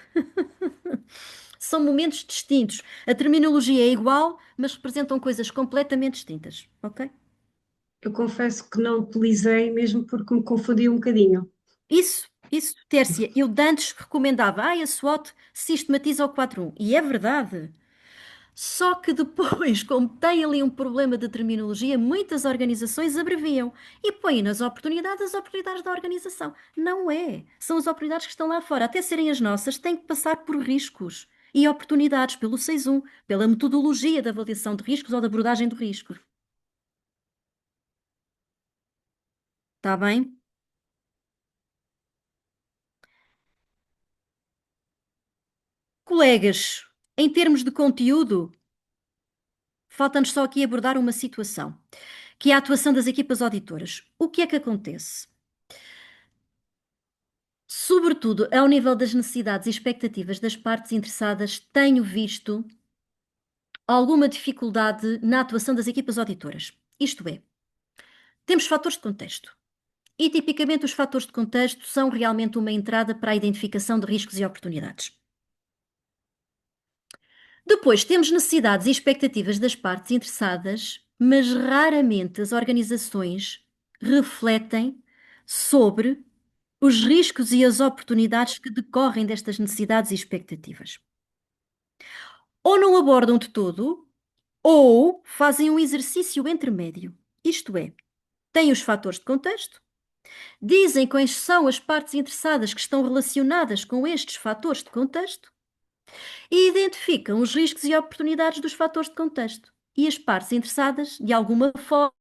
São momentos distintos. A terminologia é igual, mas representam coisas completamente distintas, ok? Eu confesso que não utilizei mesmo porque me confundi um bocadinho. Isso, Tércia, eu de antes recomendava, a SWOT sistematiza o 4-1, e é verdade. Só que depois, como tem ali um problema de terminologia, muitas organizações abreviam e põem nas oportunidades as oportunidades da organização. Não é. São as oportunidades que estão lá fora. Até serem as nossas, têm que passar por riscos e oportunidades pelo 6.1, pela metodologia da avaliação de riscos ou da abordagem do risco. Está bem? Colegas, em termos de conteúdo, falta-nos só aqui abordar uma situação, que é a atuação das equipas auditoras. O que é que acontece? Sobretudo ao nível das necessidades e expectativas das partes interessadas, tenho visto alguma dificuldade na atuação das equipas auditoras. Isto é, temos fatores de contexto. E tipicamente os fatores de contexto são realmente uma entrada para a identificação de riscos e oportunidades. Depois temos necessidades e expectativas das partes interessadas, mas raramente as organizações refletem sobre os riscos e as oportunidades que decorrem destas necessidades e expectativas. Ou não abordam de todo, ou fazem um exercício intermédio. Isto é, têm os fatores de contexto, dizem quais são as partes interessadas que estão relacionadas com estes fatores de contexto e identificam os riscos e oportunidades dos fatores de contexto. E as partes interessadas, de alguma forma,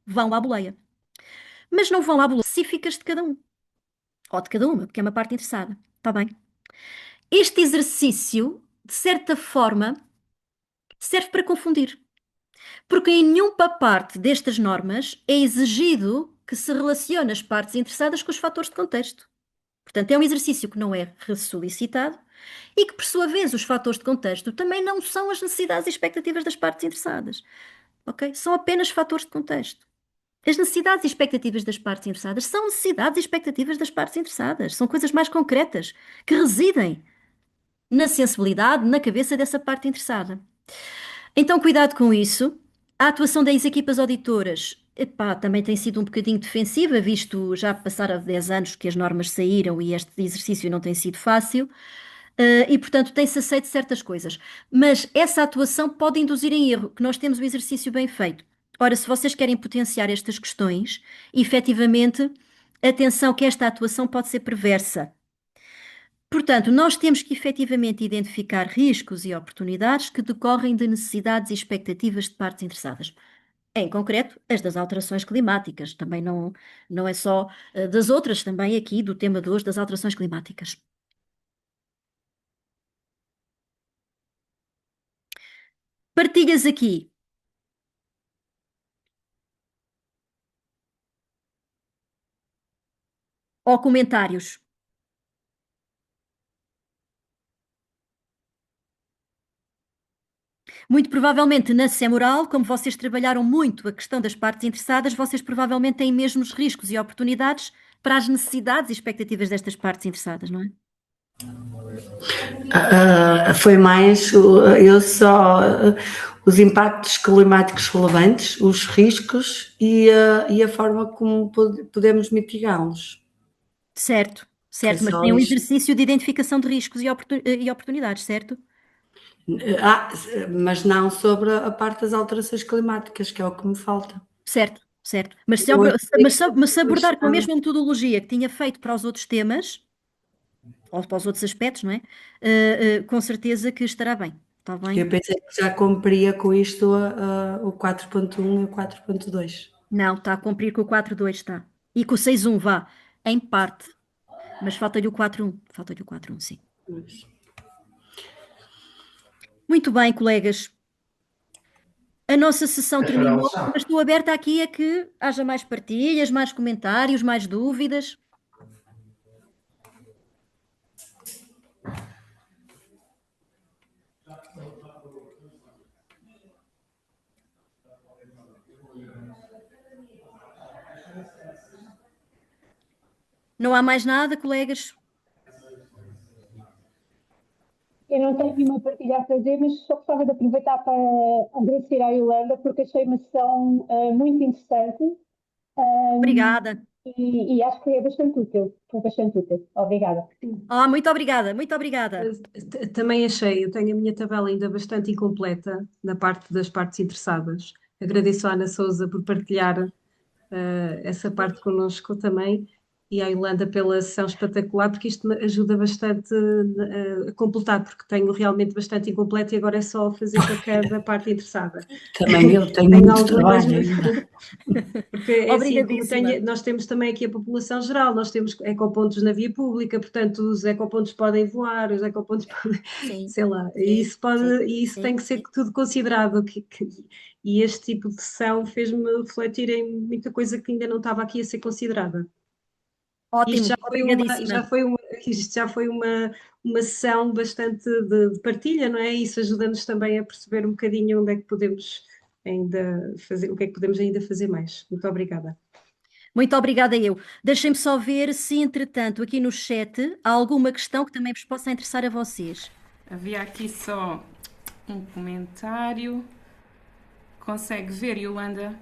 vão à boleia. Mas não vão à boleia específicas de cada um. Ou de cada uma, porque é uma parte interessada. Está bem? Este exercício, de certa forma, serve para confundir. Porque em nenhuma parte destas normas é exigido que se relacione as partes interessadas com os fatores de contexto. Portanto, é um exercício que não é ressolicitado e que, por sua vez, os fatores de contexto também não são as necessidades e expectativas das partes interessadas. Ok? São apenas fatores de contexto. As necessidades e expectativas das partes interessadas são necessidades e expectativas das partes interessadas. São coisas mais concretas que residem na sensibilidade, na cabeça dessa parte interessada. Então, cuidado com isso. A atuação das equipas auditoras, epá, também tem sido um bocadinho defensiva, visto já passaram 10 anos que as normas saíram e este exercício não tem sido fácil. E, portanto, tem-se aceito certas coisas. Mas essa atuação pode induzir em erro, que nós temos o exercício bem feito. Ora, se vocês querem potenciar estas questões, efetivamente, atenção que esta atuação pode ser perversa. Portanto, nós temos que efetivamente identificar riscos e oportunidades que decorrem de necessidades e expectativas de partes interessadas. Em concreto, as das alterações climáticas. Também não é só das outras, também aqui do tema de hoje das alterações climáticas. Partilhas aqui. Ou comentários. Muito provavelmente na Semoral, como vocês trabalharam muito a questão das partes interessadas, vocês provavelmente têm mesmo os riscos e oportunidades para as necessidades e expectativas destas partes interessadas, não é? Foi mais os impactos climáticos relevantes, os riscos e a forma como podemos mitigá-los. Certo, certo, É mas só tem um isto. exercício de identificação de riscos e oportunidades, certo? Mas não sobre a parte das alterações climáticas, que é o que me falta. Certo, certo. Mas se, Não abor- implica mas se abordar com a questão. mesma metodologia que tinha feito para os outros temas, ou para os outros aspectos, não é? Com certeza que estará bem. Está bem? Eu pensei que já cumpria com isto o 4.1 e o 4.2. Não, está a cumprir com o 4.2, está. E com o 6.1, vá, em parte. Mas falta-lhe o 4.1. Falta-lhe o 4.1, sim. Muito bem, colegas. A nossa sessão terminou, mas estou aberta aqui a que haja mais partilhas, mais comentários, mais dúvidas. Não há mais nada, colegas? Eu não tenho nenhuma partilha a fazer, mas só gostava de aproveitar para agradecer à Yolanda, porque achei uma sessão muito interessante Obrigada. e acho que é bastante útil. Foi bastante útil. Obrigada. Muito obrigada, muito obrigada. Também achei, eu tenho a minha tabela ainda bastante incompleta na parte das partes interessadas. Agradeço à Ana Souza por partilhar essa parte connosco também e à Yolanda pela sessão espetacular, porque isto me ajuda bastante a completar, porque tenho realmente bastante incompleto e agora é só fazer para cada parte interessada. Também eu tenho muito algumas, trabalho ainda. Porque é assim, Obrigadíssima. nós temos também aqui a população geral, nós temos ecopontos na via pública, portanto os ecopontos podem voar, os ecopontos podem, Sim, sei lá, sim, e isso, sim, tem que ser tudo considerado, e este tipo de sessão fez-me refletir em muita coisa que ainda não estava aqui a ser considerada. ótimo, obrigadíssima. Isto já foi uma sessão bastante de partilha, não é? Isso ajuda-nos também a perceber um bocadinho onde é que podemos ainda fazer, o que é que podemos ainda fazer mais. Muito obrigada. Muito obrigada eu. Deixem-me só ver se, entretanto, aqui no chat há alguma questão que também vos possa interessar a vocês. Havia aqui só um comentário. Consegue ver, Yolanda?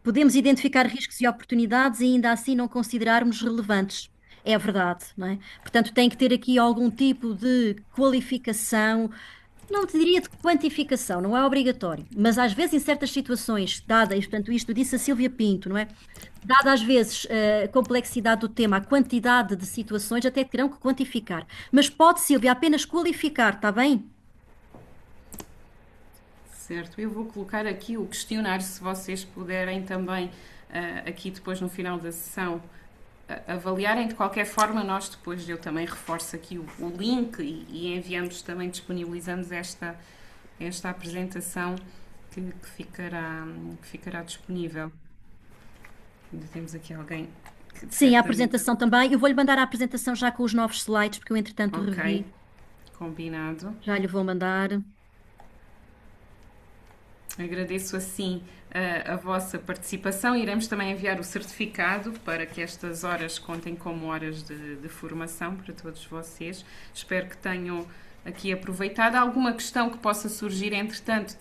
Podemos identificar riscos e oportunidades e ainda assim não considerarmos relevantes. É verdade, não é? Portanto, tem que ter aqui algum tipo de qualificação, não te diria de quantificação, não é obrigatório, mas às vezes em certas situações, dada, e portanto isto disse a Sílvia Pinto, não é? Dada às vezes a complexidade do tema, a quantidade de situações, até terão que quantificar. Mas pode, Sílvia, apenas qualificar, está bem? Certo, eu vou colocar aqui o questionário, se vocês puderem também, aqui depois no final da sessão, avaliarem. De qualquer forma, nós depois, eu também reforço aqui o link e enviamos também, disponibilizamos esta apresentação que ficará disponível. Ainda temos aqui alguém que... Sim, a apresentação também. Eu vou-lhe mandar a apresentação já com os novos slides, porque eu entretanto revi. Ok, combinado. Já lhe vou mandar. Agradeço assim a vossa participação. Iremos também enviar o certificado para que estas horas contem como horas de formação para todos vocês. Espero que tenham aqui aproveitado. Alguma questão que possa surgir, entretanto,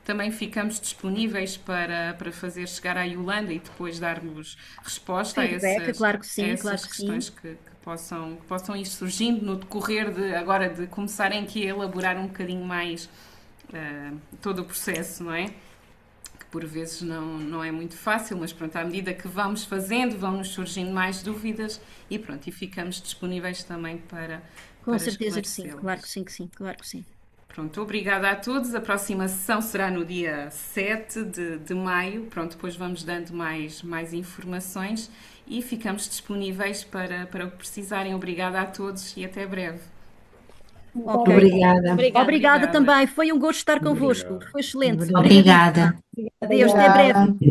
também ficamos disponíveis para fazer chegar à Yolanda e depois darmos resposta Feedback, claro que sim, essas questões que possam ir surgindo no decorrer de começarem aqui a elaborar um bocadinho mais todo o processo, não é? Que por vezes não é muito fácil, mas pronto, à medida que vamos fazendo, vão-nos surgindo mais dúvidas e pronto, e ficamos disponíveis também para Com certeza que sim, claro que sim, claro que sim. Pronto, obrigada a todos. A próxima sessão será no dia 7 de maio. Pronto, depois vamos dando mais informações e ficamos disponíveis para o que precisarem. Obrigada a todos e até breve. Okay. Obrigada também. Foi um gosto estar convosco. Foi excelente. Obrigada. Adeus, até breve.